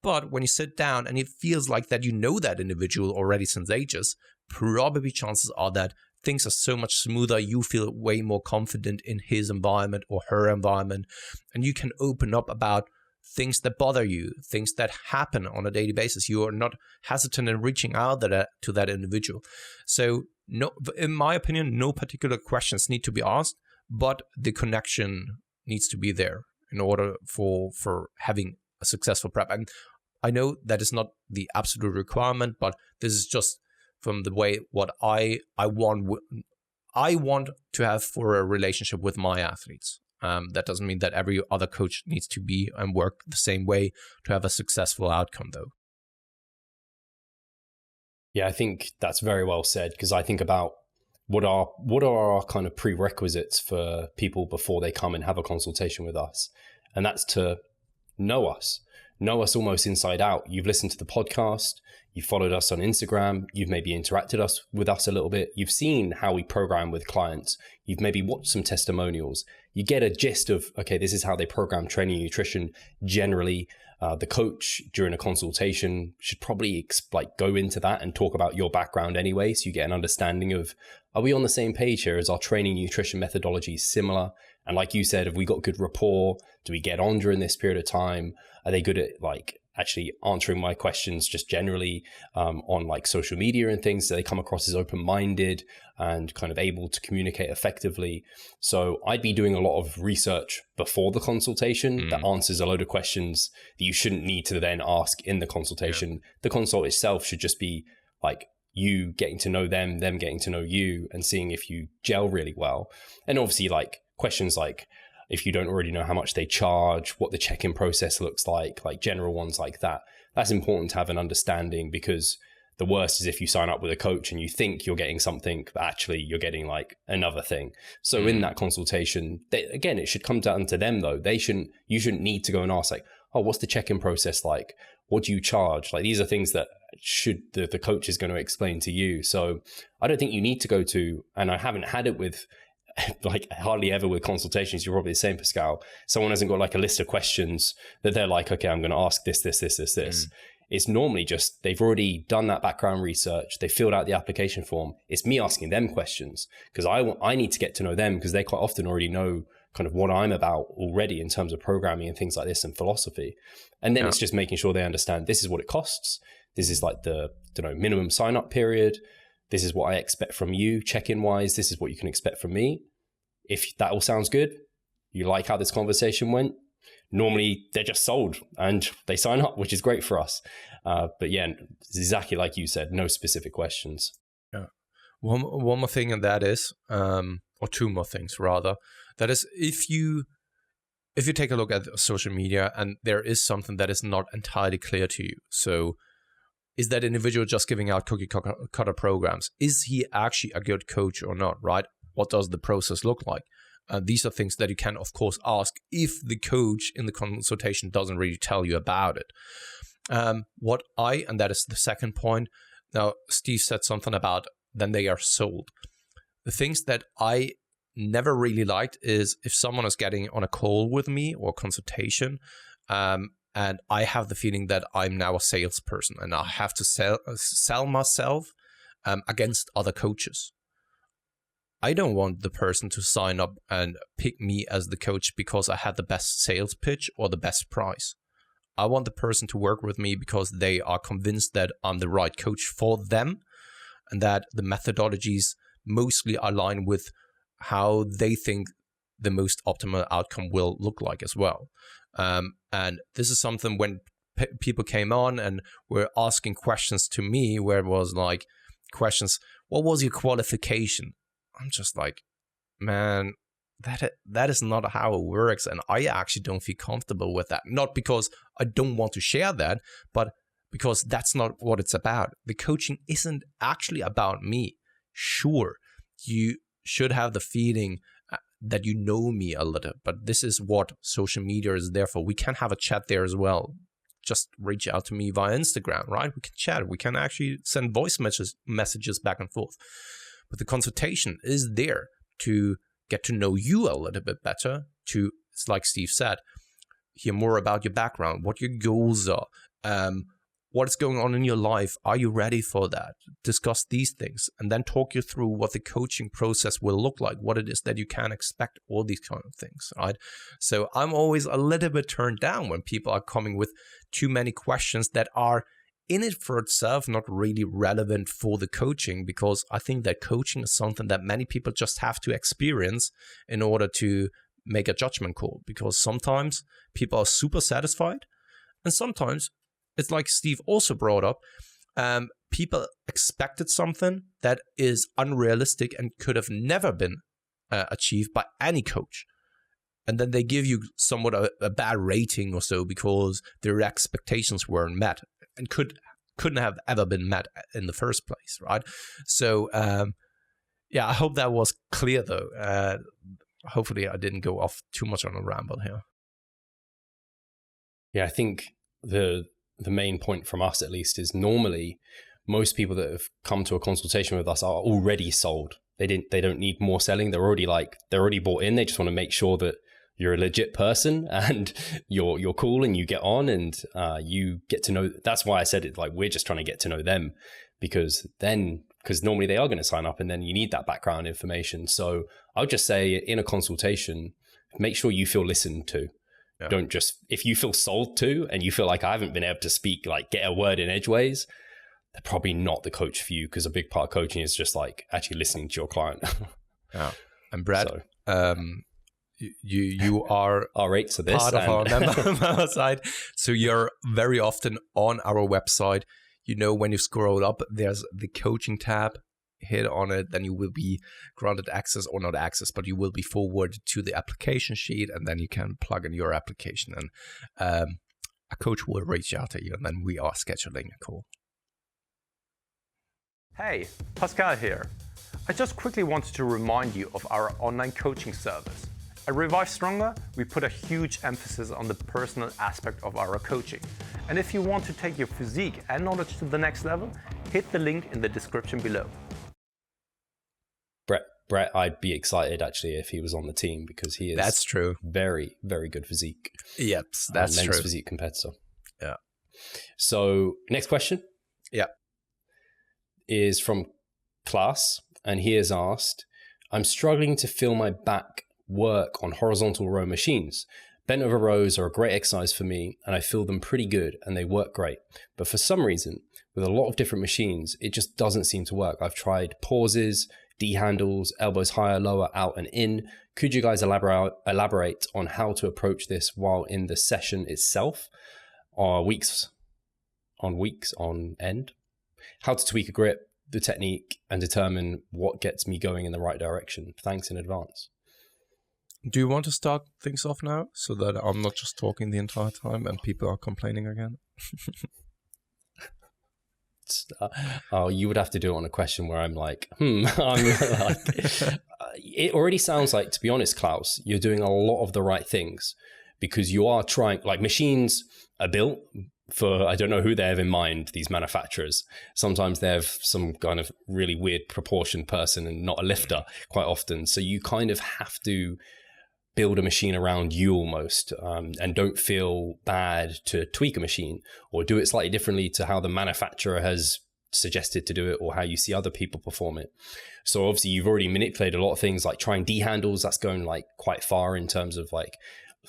But when you sit down and it feels like that you know that individual already since ages, probably chances are that things are so much smoother. You feel way more confident in his environment or her environment, and you can open up about things that bother you, things that happen on a daily basis. You are not hesitant in reaching out to that individual. So, no, in my opinion, no particular questions need to be asked, but the connection needs to be there in order for having a successful prep. And I know that is not the absolute requirement, but this is just from the way what I want to have for a relationship with my athletes. That doesn't mean that every other coach needs to be and work the same way to have a successful outcome, though. Yeah, I think that's very well said, because I think about what are our kind of prerequisites for people before they come and have a consultation with us. And that's to know us almost inside out. You've listened to the podcast, you've followed us on Instagram, you've maybe interacted with us a little bit, you've seen how we program with clients, you've maybe watched some testimonials, you get a gist of, okay, this is how they program training and nutrition generally. The coach during a consultation should probably go into that and talk about your background anyway, so you get an understanding of, are we on the same page here? Is our training and nutrition methodology similar? And like you said, have we got good rapport? Do we get on during this period of time? Are they good at actually answering my questions just generally on social media and things? Do they come across as open-minded and kind of able to communicate effectively? So I'd be doing a lot of research before the consultation that answers a load of questions that you shouldn't need to then ask in the consultation. Yeah. The consult itself should just be you getting to know them getting to know you, and seeing if you gel really well. And obviously questions like, if you don't already know how much they charge, what the check-in process looks like general ones like that. That's important to have an understanding, because the worst is if you sign up with a coach and you think you're getting something, but actually you're getting another thing. So in that consultation, again, it should come down to them though. You shouldn't need to go and ask oh, what's the check-in process like? What do you charge? These are things that the coach is going to explain to you. So I don't think you need to go to, and I haven't had it with hardly ever with consultations, you're probably the same, Pascal. Someone hasn't got a list of questions that they're okay, I'm going to ask this. It's normally just, they've already done that background research. They filled out the application form. It's me asking them questions, because I need to get to know them, because they quite often already know kind of what I'm about already in terms of programming and things like this and philosophy. And then it's just making sure they understand this is what it costs. This is the minimum sign up period. This is what I expect from you check-in wise. This is what you can expect from me. If that all sounds good, you like how this conversation went, normally they're just sold and they sign up, which is great for us. But yeah, exactly like you said, no specific questions. Yeah. One more thing, and that is, or two more things rather, that is, if you take a look at social media and there is something that is not entirely clear to you. So is that individual just giving out cookie cutter programs? Is he actually a good coach or not, right? What does the process look like? These are things that you can, of course, ask if the coach in the consultation doesn't really tell you about it. And that is the second point. Now, Steve said something about then they are sold. The things that I never really liked is if someone is getting on a call with me or consultation, and I have the feeling that I'm now a salesperson and I have to sell myself against other coaches. I don't want the person to sign up and pick me as the coach because I had the best sales pitch or the best price. I want the person to work with me because they are convinced that I'm the right coach for them and that the methodologies mostly align with how they think the most optimal outcome will look like as well. And this is something when people came on and were asking questions to me where it was questions, what was your qualification? I'm just man, that is not how it works. And I actually don't feel comfortable with that. Not because I don't want to share that, but because that's not what it's about. The coaching isn't actually about me. Sure, you should have the feeling that you know me a little, but this is what social media is there for. We can have a chat there as well. Just reach out to me via Instagram, right? We can chat. We can actually send voice messages back and forth. But the consultation is there to get to know you a little bit better, it's like Steve said, hear more about your background, what your goals are, what is going on in your life. Are you ready for that? Discuss these things and then talk you through what the coaching process will look like, what it is that you can expect, all these kind of things, right? So I'm always a little bit turned down when people are coming with too many questions that are in it for itself not really relevant for the coaching, because I think that coaching is something that many people just have to experience in order to make a judgment call, because sometimes people are super satisfied and sometimes it's like Steve also brought up, people expected something that is unrealistic and could have never been achieved by any coach. And then they give you somewhat a bad rating or so because their expectations weren't met and couldn't have ever been met in the first place, right? So, yeah, I hope that was clear though. Hopefully I didn't go off too much on a ramble here. Yeah, I think the main point from us, at least, is normally most people that have come to a consultation with us are already sold. They don't need more selling. They're already bought in. They just want to make sure that you're a legit person and you're cool and you get on and you get to know. That's why I said it, like, we're just trying to get to know them, because normally they are going to sign up and then you need that background information. So I would just say in a consultation, make sure you feel listened to. Yeah. Don't just, if you feel sold to and you feel like I haven't been able to speak, like get a word in edgeways, they're probably not the coach for you, because a big part of coaching is just like actually listening to your client. Yeah. And Brad, you are our rates are this part of our member side. So you're very often on our website. You know, when you scroll up, there's the coaching tab. Hit on it, then you will be granted access, or not access, but you will be forwarded to the application sheet, and then you can plug in your application, and a coach will reach out to you, and then we are scheduling a call. Hey, Pascal here. I just quickly wanted to remind you of our online coaching service. At Revive Stronger, we put a huge emphasis on the personal aspect of our coaching. And if you want to take your physique and knowledge to the next level, hit the link in the description below. Brett, I'd be excited actually if he was on the team, because he is. That's true. Very, very good physique. Yep, that's men's true. Physique competitor. Yeah. So next question. Yeah. Is from Klaas, and he has asked, I'm struggling to feel my back work on horizontal row machines. Bent over rows are a great exercise for me, and I feel them pretty good and they work great. But for some reason, with a lot of different machines, it just doesn't seem to work. I've tried pauses, D handles, elbows higher, lower, out and in. Could you guys elaborate on how to approach this while in the session itself, or weeks on end? How to tweak a grip, the technique, and determine what gets me going in the right direction. Thanks in advance. Do you want to start things off now, so that I'm not just talking the entire time and people are complaining again? You would have to do it on a question where I'm like, I'm like, it already sounds like, to be honest, Klaus, you're doing a lot of the right things, because you are trying, like, machines are built for, I don't know who they have in mind, these manufacturers. Sometimes they have some kind of really weird proportioned person and not a lifter quite often. So you kind of have to build a machine around you almost, and don't feel bad to tweak a machine or do it slightly differently to how the manufacturer has suggested to do it or how you see other people perform it. So obviously you've already manipulated a lot of things, like trying D handles. That's going like quite far in terms of like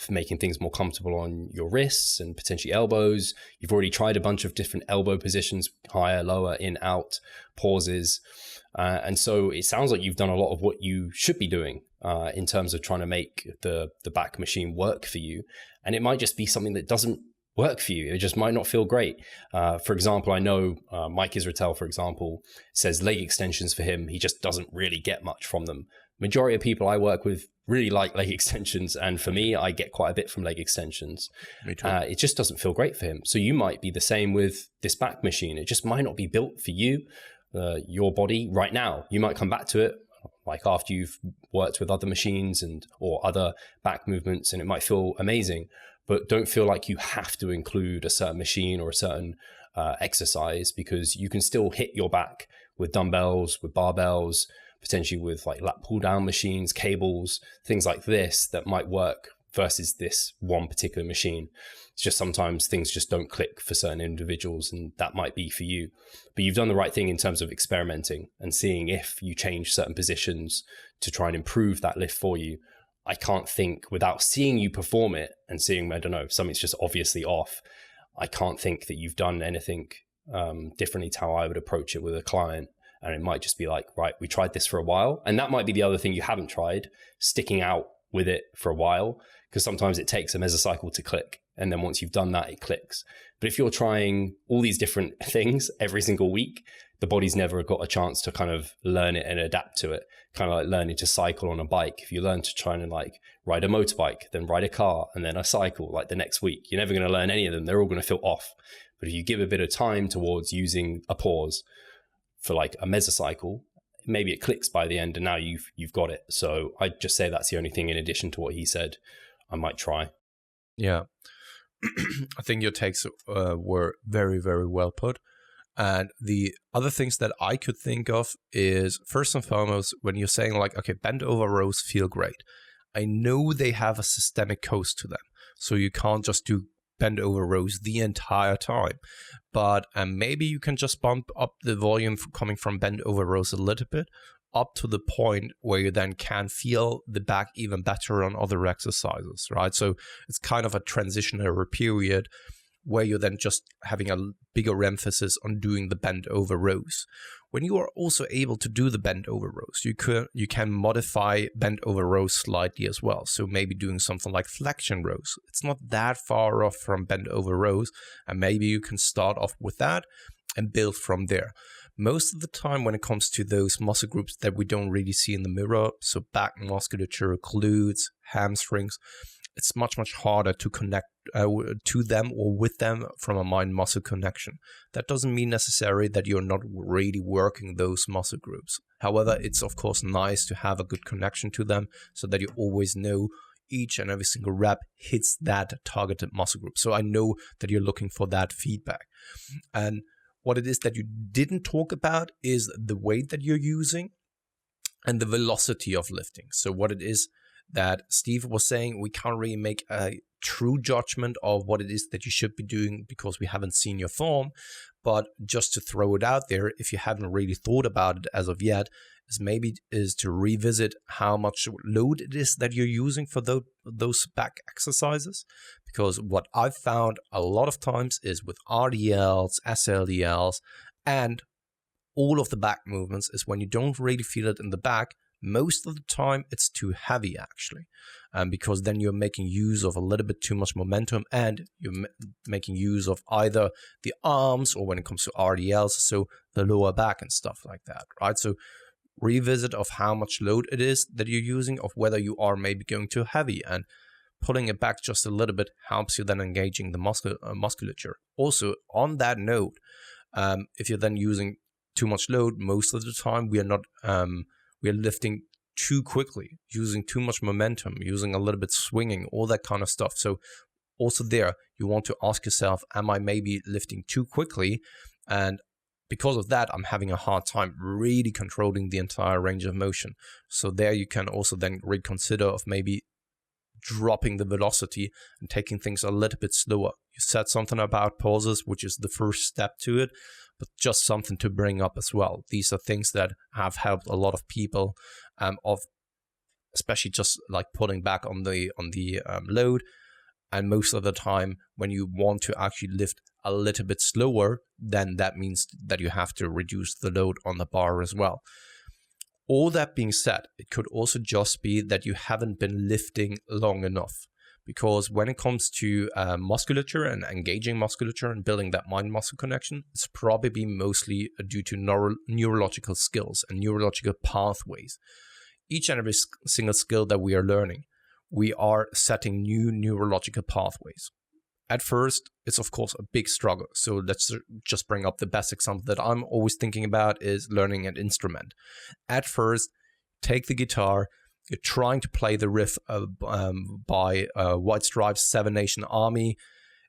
making things more comfortable on your wrists and potentially elbows. You've already tried a bunch of different elbow positions, higher, lower, in, out, pauses. And so it sounds like you've done a lot of what you should be doing in terms of trying to make the back machine work for you. And it might just be something that doesn't work for you. It just might not feel great. For example, I know Mike Israel, for example, says leg extensions for him, he just doesn't really get much from them. Majority of people I work with really like leg extensions. And for me, I get quite a bit from leg extensions. Me too. It just doesn't feel great for him. So you might be the same with this back machine. It just might not be built for you, your body right now. You might come back to it like after you've worked with other machines or other back movements, and it might feel amazing, but don't feel like you have to include a certain machine or a certain exercise, because you can still hit your back with dumbbells, with barbells, potentially with like lat pull down machines, cables, things like this that might work versus this one particular machine. It's just sometimes things just don't click for certain individuals, and that might be for you. But you've done the right thing in terms of experimenting and seeing if you change certain positions to try and improve that lift for you. I can't think, without seeing you perform it and seeing, I don't know, something's just obviously off, I can't think that you've done anything differently to how I would approach it with a client. And it might just be like, right, we tried this for a while. And that might be the other thing you haven't tried, sticking out with it for a while, because sometimes it takes a mesocycle to click. And then once you've done that, it clicks. But if you're trying all these different things every single week, the body's never got a chance to kind of learn it and adapt to it. Kind of like learning to cycle on a bike. If you learn to try and like ride a motorbike, then ride a car, and then a cycle like the next week, you're never going to learn any of them. They're all going to feel off. But if you give a bit of time towards using a pause for like a mesocycle, maybe it clicks by the end and now you've got it. So I'd just say that's the only thing in addition to what he said I might try. Yeah. I think your takes were very, very well put. And the other things that I could think of is, first and foremost, when you're saying like, okay, bent over rows feel great. I know they have a systemic cost to them. So you can't just do bend over rows the entire time. But maybe you can just bump up the volume coming from bend over rows a little bit, up to the point where you then can feel the back even better on other exercises, right? So it's kind of a transitionary period where you're then just having a bigger emphasis on doing the bend over rows. When you are also able to do the bend over rows, you can modify bend over rows slightly as well. So maybe doing something like flexion rows. It's not that far off from bend over rows, and maybe you can start off with that and build from there. Most of the time when it comes to those muscle groups that we don't really see in the mirror, so back musculature, glutes, hamstrings, it's much, much harder to connect to them or with them from a mind-muscle connection. That doesn't mean necessarily that you're not really working those muscle groups. However, it's of course nice to have a good connection to them so that you always know each and every single rep hits that targeted muscle group. So I know that you're looking for that feedback. And what it is that you didn't talk about is the weight that you're using and the velocity of lifting. So what it is that Steve was saying, we can't really make a true judgment of what it is that you should be doing because we haven't seen your form. But just to throw it out there, if you haven't really thought about it as of yet, is to revisit how much load it is that you're using for those back exercises. Because what I've found a lot of times is with RDLs, SLDLs, and all of the back movements is when you don't really feel it in the back, most of the time it's too heavy actually. Because then you're making use of a little bit too much momentum and you're making use of either the arms or when it comes to RDLs, so the lower back and stuff like that, right? So revisit of how much load it is that you're using, of whether you are maybe going too heavy, and pulling it back just a little bit helps you then engaging the musculature. Also, on that note, if you're then using too much load, most of the time we are lifting too quickly, using too much momentum, using a little bit swinging, all that kind of stuff. So also there, you want to ask yourself, am I maybe lifting too quickly? And because of that, I'm having a hard time really controlling the entire range of motion. So there you can also then reconsider of maybe dropping the velocity and taking things a little bit slower. You said something about pauses, which is the first step to it, but just something to bring up as well. These are things that have helped a lot of people, of especially just like pulling back on the load. And most of the time, when you want to actually lift a little bit slower, then that means that you have to reduce the load on the bar as well. All that being said, it could also just be that you haven't been lifting long enough. Because when it comes to musculature and engaging musculature and building that mind-muscle connection, it's probably mostly due to neurological skills and neurological pathways. Each and every single skill that we are learning, we are setting new neurological pathways. At first, it's of course a big struggle. So let's just bring up the best example that I'm always thinking about is learning an instrument. At first, take the guitar, you're trying to play the riff by White Stripes' Seven Nation Army.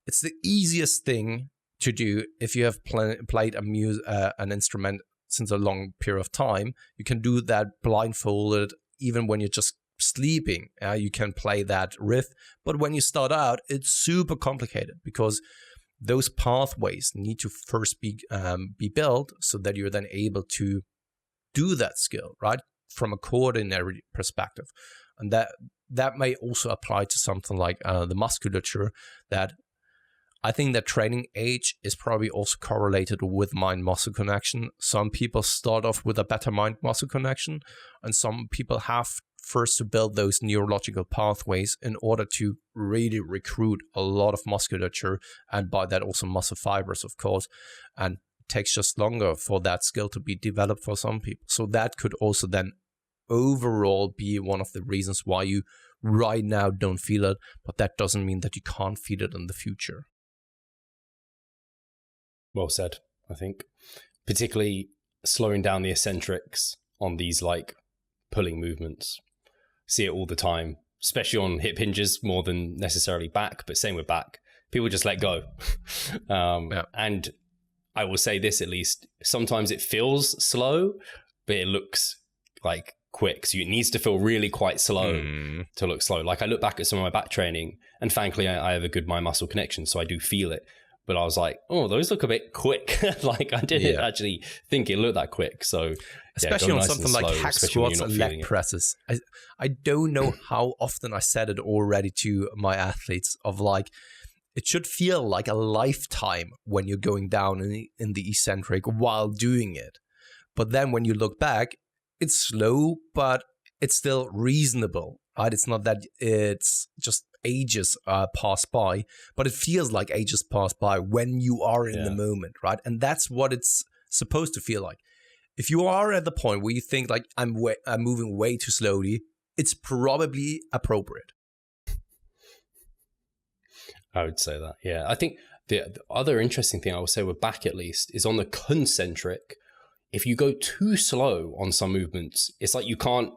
It's the easiest thing to do if you have played an instrument since a long period of time. You can do that blindfolded, even when you're just sleeping, you can play that riff. But when you start out, it's super complicated because those pathways need to first be built so that you're then able to do that skill, right? From a coordinary perspective. And that may also apply to something like the musculature, that I think that training age is probably also correlated with mind-muscle connection. Some people start off with a better mind-muscle connection, and some people have first to build those neurological pathways in order to really recruit a lot of musculature, and by that also muscle fibers, of course. And it takes just longer for that skill to be developed for some people. So that could also then overall be one of the reasons why you right now don't feel it, but that doesn't mean that you can't feel it in the future. Well said, I think. Particularly slowing down the eccentrics on these like pulling movements. See it all the time, especially on hip hinges more than necessarily back, but same with back. People just let go. And I will say this, at least, sometimes it feels slow, but it looks like quick. So it needs to feel really quite slow to look slow. Like I look back at some of my back training, and thankfully I have a good mind-muscle connection, so I do feel it. But I was like, oh, those look a bit quick. Like I didn't actually think it looked that quick. So especially on something like hack squats and leg presses. I don't know how often I said it already to my athletes of like, it should feel like a lifetime when you're going down in the eccentric while doing it. But then when you look back, it's slow, but it's still reasonable, right? It's not that it's just ages pass by, but it feels like ages pass by when you are in the moment, right? And that's what it's supposed to feel like. If you are at the point where you think like I'm moving way too slowly, it's probably appropriate. I would say that, yeah. I think the other interesting thing I would say with back at least is on the concentric. If you go too slow on some movements, it's like you can't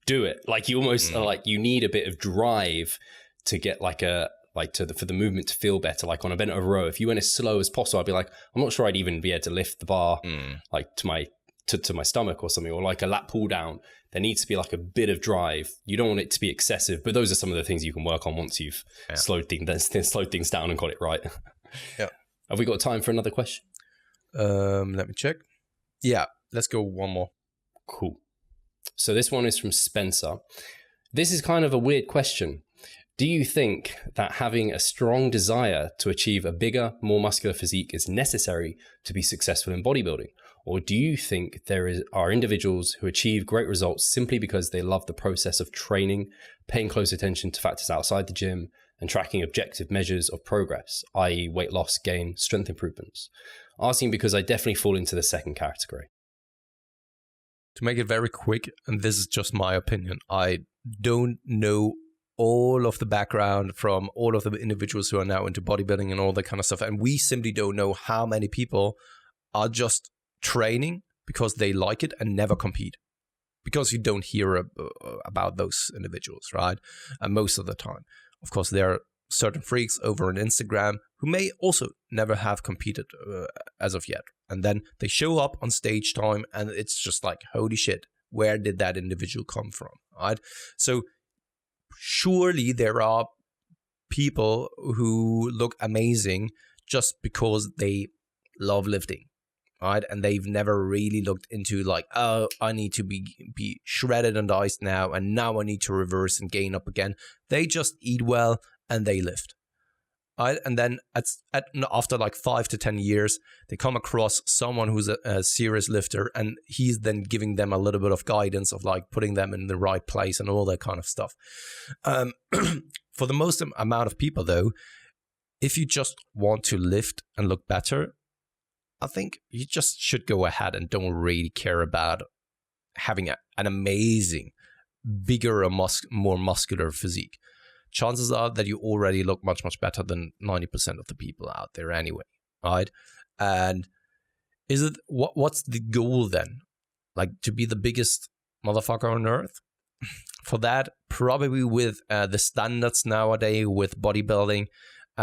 do it. Like you almost are like you need a bit of drive to get like for the movement to feel better. Like on a bent over row, if you went as slow as possible, I'd be like, I'm not sure I'd even be able to lift the bar like to my stomach or something, or like a lat pull down. There needs to be like a bit of drive. You don't want it to be excessive, but those are some of the things you can work on once you've slowed things down and got it right. Yeah. Have we got time for another question? Let me check. Yeah, let's go one more. Cool. So this one is from Spencer. This is kind of a weird question. Do you think that having a strong desire to achieve a bigger, more muscular physique is necessary to be successful in bodybuilding? Or do you think there are individuals who achieve great results simply because they love the process of training, paying close attention to factors outside the gym, and tracking objective measures of progress, i.e. weight loss, gain, strength improvements? Asking because I definitely fall into the second category. To make it very quick, and this is just my opinion, I don't know all of the background from all of the individuals who are now into bodybuilding and all that kind of stuff. And we simply don't know how many people are just training because they like it and never compete. Because you don't hear about those individuals, right? And most of the time. Of course, there are certain freaks over on Instagram who may also never have competed as of yet. And then they show up on stage time and it's just like, holy shit, where did that individual come from, right? So surely there are people who look amazing just because they love lifting, right? And they've never really looked into like, oh, I need to be shredded and diced now, and now I need to reverse and gain up again. They just eat well and they lift, right? And then after like 5 to 10 years, they come across someone who's a serious lifter, and he's then giving them a little bit of guidance of like putting them in the right place and all that kind of stuff. For the most amount of people though, if you just want to lift and look better, I think you just should go ahead and don't really care about having an amazing, bigger or more muscular physique. Chances are that you already look much, much better than 90% of the people out there anyway, right? And is it what's the goal then? Like to be the biggest motherfucker on earth? For that, probably with the standards nowadays with bodybuilding,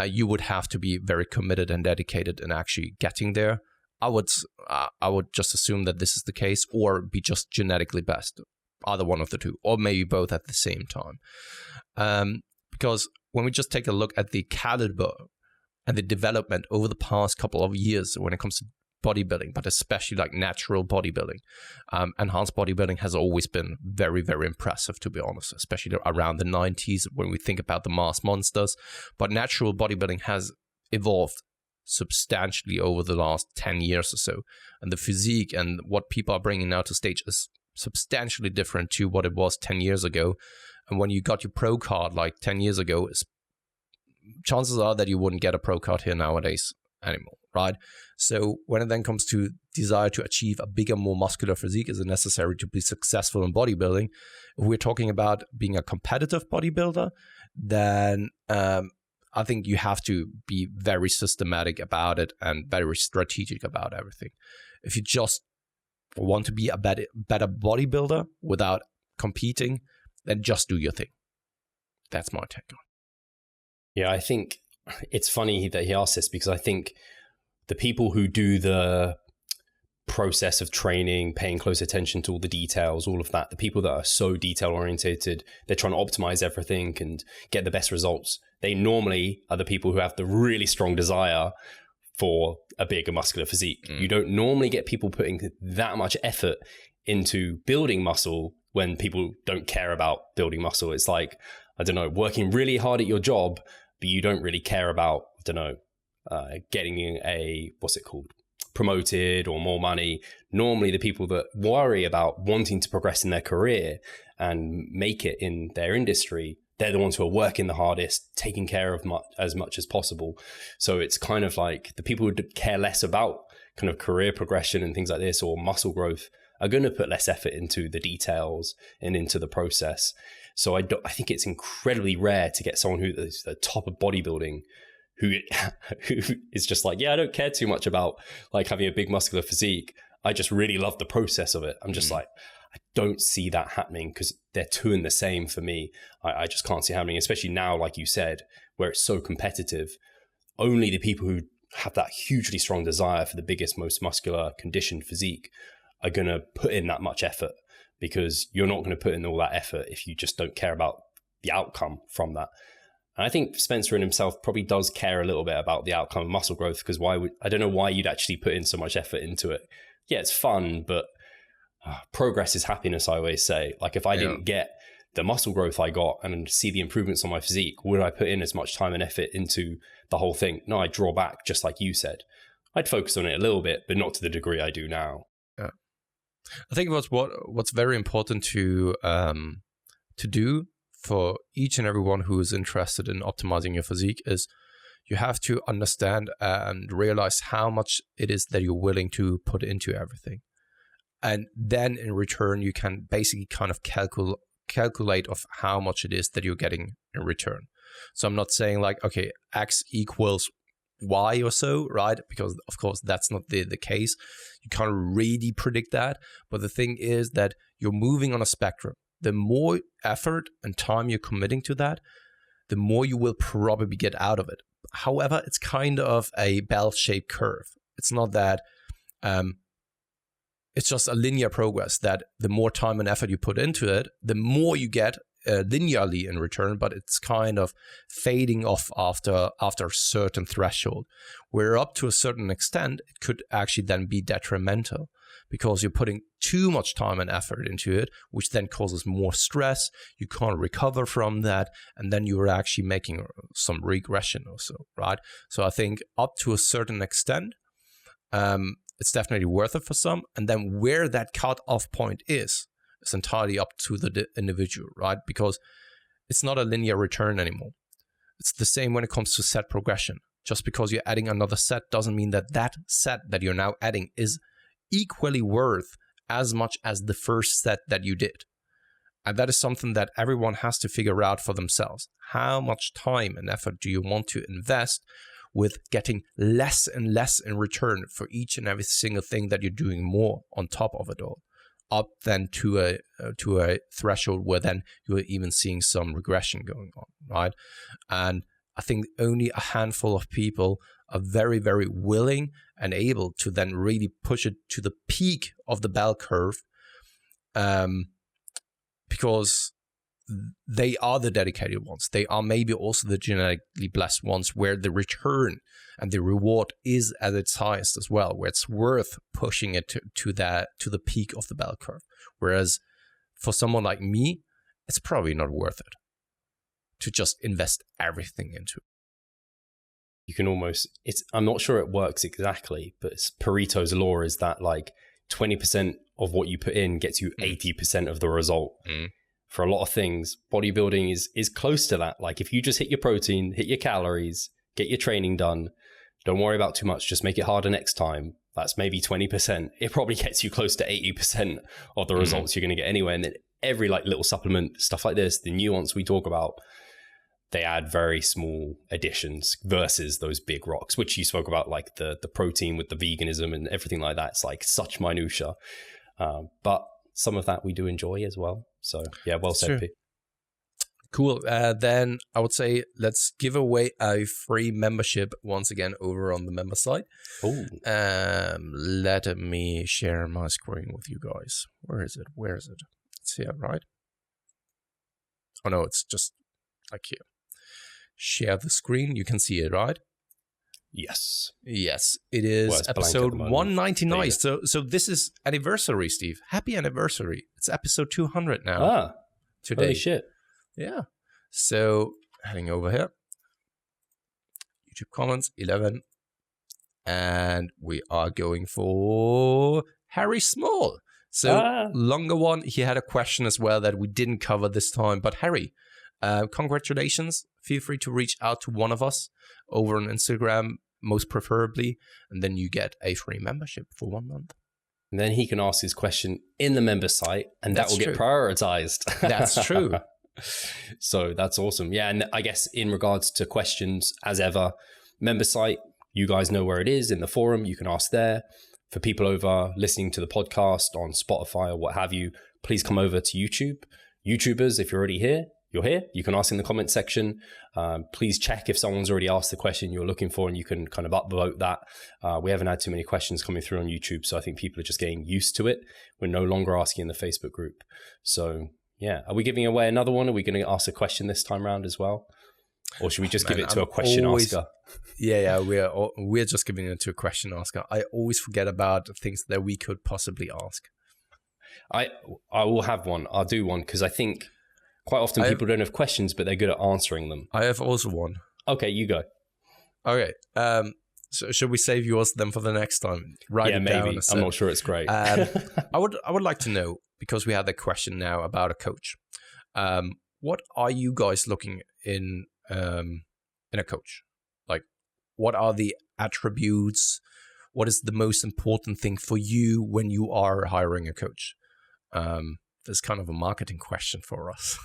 you would have to be very committed and dedicated in actually getting there. I would just assume that this is the case, or be just genetically best. either one of the two, or maybe both at the same time. Because when we just take a look at the caliber and the development over the past couple of years when it comes to bodybuilding, but especially like natural bodybuilding, enhanced bodybuilding has always been very, very impressive, to be honest, especially around the 90s when we think about the mass monsters. But natural bodybuilding has evolved substantially over the last 10 years or so, and the physique and what people are bringing now to stage is substantially different to what it was 10 years ago. And when you got your pro card like 10 years ago, chances are that you wouldn't get a pro card here nowadays anymore, right? So when it then comes to desire to achieve a bigger, more muscular physique, is it necessary to be successful in bodybuilding? If we're talking about being a competitive bodybuilder, then I think you have to be very systematic about it and very strategic about everything. If you just want to be a better bodybuilder without competing, then just do your thing. That's my take on it. Yeah, I think it's funny that he asked this, because I think the people who do the process of training, paying close attention to all the details, all of that, the people that are so detail orientated, they're trying to optimize everything and get the best results, they normally are the people who have the really strong desire for a bigger muscular physique. You don't normally get people putting that much effort into building muscle when people don't care about building muscle. It's like, I don't know, working really hard at your job, but you don't really care about, I don't know, getting a, what's it called, promoted or more money. Normally the people that worry about wanting to progress in their career and make it in their industry, they're the ones who are working the hardest, taking care of as much as possible. So it's kind of like the people who care less about kind of career progression and things like this, or muscle growth, are going to put less effort into the details and into the process. So I think it's incredibly rare to get someone who is the top of bodybuilding who is just like, yeah, I don't care too much about like having a big muscular physique. I just really love the process of it. I'm just like, I don't see that happening, because they're two in the same for me. I just can't see it happening, especially now, like you said, where it's so competitive. Only the people who have that hugely strong desire for the biggest, most muscular conditioned physique are going to put in that much effort, because you're not going to put in all that effort if you just don't care about the outcome from that. And I think Spencer in himself probably does care a little bit about the outcome of muscle growth, because I don't know why you'd actually put in so much effort into it. Yeah, it's fun, but progress is happiness, I always say. Like if I didn't get the muscle growth I got and see the improvements on my physique, would I put in as much time and effort into the whole thing? No, I'd draw back, just like you said. I'd focus on it a little bit, but not to the degree I do now. Yeah, I think what's very important to do for each and everyone who is interested in optimizing your physique is you have to understand and realize how much it is that you're willing to put into everything. And then in return, you can basically kind of calculate of how much it is that you're getting in return. So I'm not saying like, okay, X equals Y or so, right? Because of course that's not the case. You can't really predict that. But the thing is that you're moving on a spectrum. The more effort and time you're committing to that, the more you will probably get out of it. However, it's kind of a bell-shaped curve. It's not that it's just a linear progress, that the more time and effort you put into it, the more you get linearly in return, but it's kind of fading off after a certain threshold, where up to a certain extent, it could actually then be detrimental, because you're putting too much time and effort into it, which then causes more stress. You can't recover from that, and then you're actually making some regression or so, right? So I think up to a certain extent, it's definitely worth it for some. And then where that cut-off point is entirely up to the individual, right? Because it's not a linear return anymore. It's the same when it comes to set progression. Just because you're adding another set doesn't mean that that set that you're now adding is equally worth as much as the first set that you did. And that is something that everyone has to figure out for themselves. How much time and effort do you want to invest with getting less and less in return for each and every single thing that you're doing more on top of it all, up then to a threshold where then you're even seeing some regression going on, right? And I think only a handful of people are very, very willing and able to then really push it to the peak of the bell curve because they are the dedicated ones. They are maybe also the genetically blessed ones where the return and the reward is at its highest as well, where it's worth pushing it to the peak of the bell curve. Whereas for someone like me, it's probably not worth it to just invest everything into. You can almost, I'm not sure it works exactly, but Pareto's law is that like 20% of what you put in gets you 80% of the result. For a lot of things, bodybuilding is close to that. Like if you just hit your protein, hit your calories, get your training done, don't worry about too much, just make it harder next time. That's maybe 20%. It probably gets you close to 80% of the results you're going to get anyway. And then every like little supplement, stuff like this, the nuance we talk about, they add very small additions versus those big rocks, which you spoke about, like the protein with the veganism and everything like that. It's like such minutia. But some of that we do enjoy as well. So yeah, well said, P. Cool. Then I would say let's give away a free membership once again over on the member site. Oh. Let me share my screen with you guys. Where is it? It's here, right? Oh no, it's just like here. Share the screen. You can see it, right? Yes. Yes, it is episode 199. So this is anniversary, Steve. Happy anniversary. It's episode 200 now. Today. Holy shit. Yeah. So heading over here. YouTube comments, 11. And we are going for Harry Small. So longer one. He had a question as well that we didn't cover this time. But Harry, congratulations. Feel free to reach out to one of us over on Instagram, most preferably, and then you get a free membership for 1 month. And then he can ask his question in the member site, and that will get prioritized. That's true. So that's awesome. Yeah, and I guess in regards to questions, as ever, member site, you guys know where it is in the forum. You can ask there. For people over listening to the podcast on Spotify or what have you, please come over to YouTube. YouTubers, if you're already here, you're here. You can ask in the comment section. Please check if someone's already asked the question you're looking for, and you can kind of upvote that. We haven't had too many questions coming through on YouTube, so I think people are just getting used to it. We're no longer asking in the Facebook group. So yeah, are we giving away another one? Are we going to ask a question this time around as well? Or should we just give it to a question asker? Yeah, we're just giving it to a question asker. I always forget about things that we could possibly ask. I will have one. I'll do one because I think quite often people don't have questions, but they're good at answering them. I have also one. Okay, you go. Okay. So should we save yours then for the next time? Yeah, maybe. I'm not sure it's great. I would like to know, because we have the question now about a coach. What are you guys looking in a coach? Like, what are the attributes? What is the most important thing for you when you are hiring a coach? That's kind of a marketing question for us.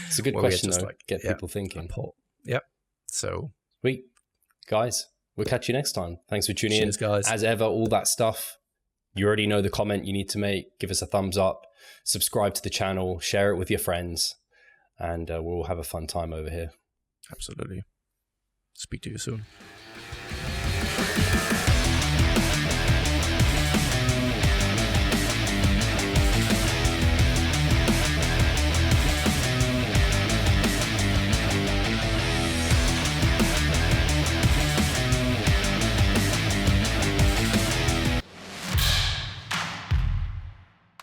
It's a good question, though. Get people thinking. Yep. So sweet, guys. We'll catch you next time. Thanks for tuning in, guys. As ever, all that stuff. You already know the comment you need to make. Give us a thumbs up. Subscribe to the channel. Share it with your friends, and we'll have a fun time over here. Absolutely. Speak to you soon.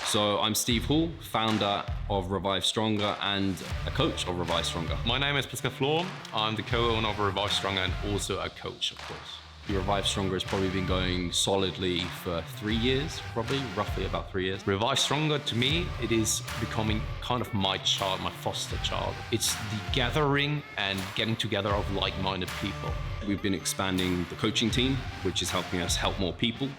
So I'm Steve Hall, founder of Revive Stronger and a coach of Revive Stronger. My name is Pascal Flor. I'm the co-owner of Revive Stronger and also a coach, of course. Revive Stronger has probably been going solidly for 3 years, roughly about 3 years. Revive Stronger, to me, it is becoming kind of my child, my foster child. It's the gathering and getting together of like-minded people. We've been expanding the coaching team, which is helping us help more people.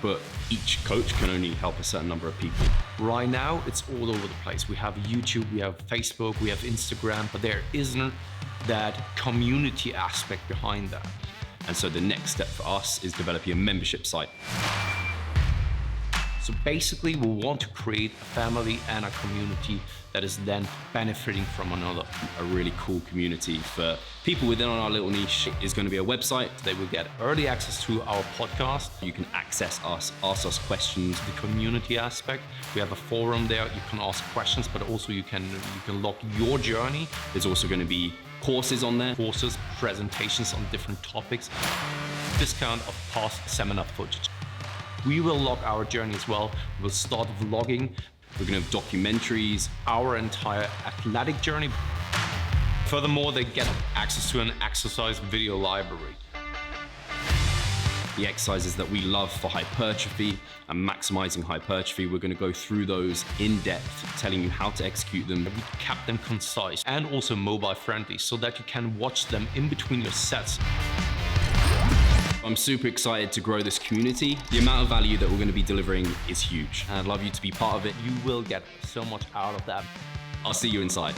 But each coach can only help a certain number of people. Right now, it's all over the place. We have YouTube, we have Facebook, we have Instagram, but there isn't that community aspect behind that. And so the next step for us is developing a membership site. So basically, we want to create a family and a community that is then benefiting from another. A really cool community for people within our little niche is going to be a website. They will get early access to our podcast. You can access us, ask us questions. The community aspect, we have a forum there. You can ask questions, but also you can log your journey. There's also going to be courses on there. Courses, presentations on different topics. Discount of past seminar footage. We will log our journey as well. We'll start vlogging. We're going to have documentaries. Our entire athletic journey. Furthermore, they get access to an exercise video library. The exercises that we love for hypertrophy and maximizing hypertrophy, we're going to go through those in depth, telling you how to execute them. We kept them concise and also mobile friendly so that you can watch them in between your sets. I'm super excited to grow this community. The amount of value that we're going to be delivering is huge, and I'd love you to be part of it. You will get so much out of that. I'll see you inside.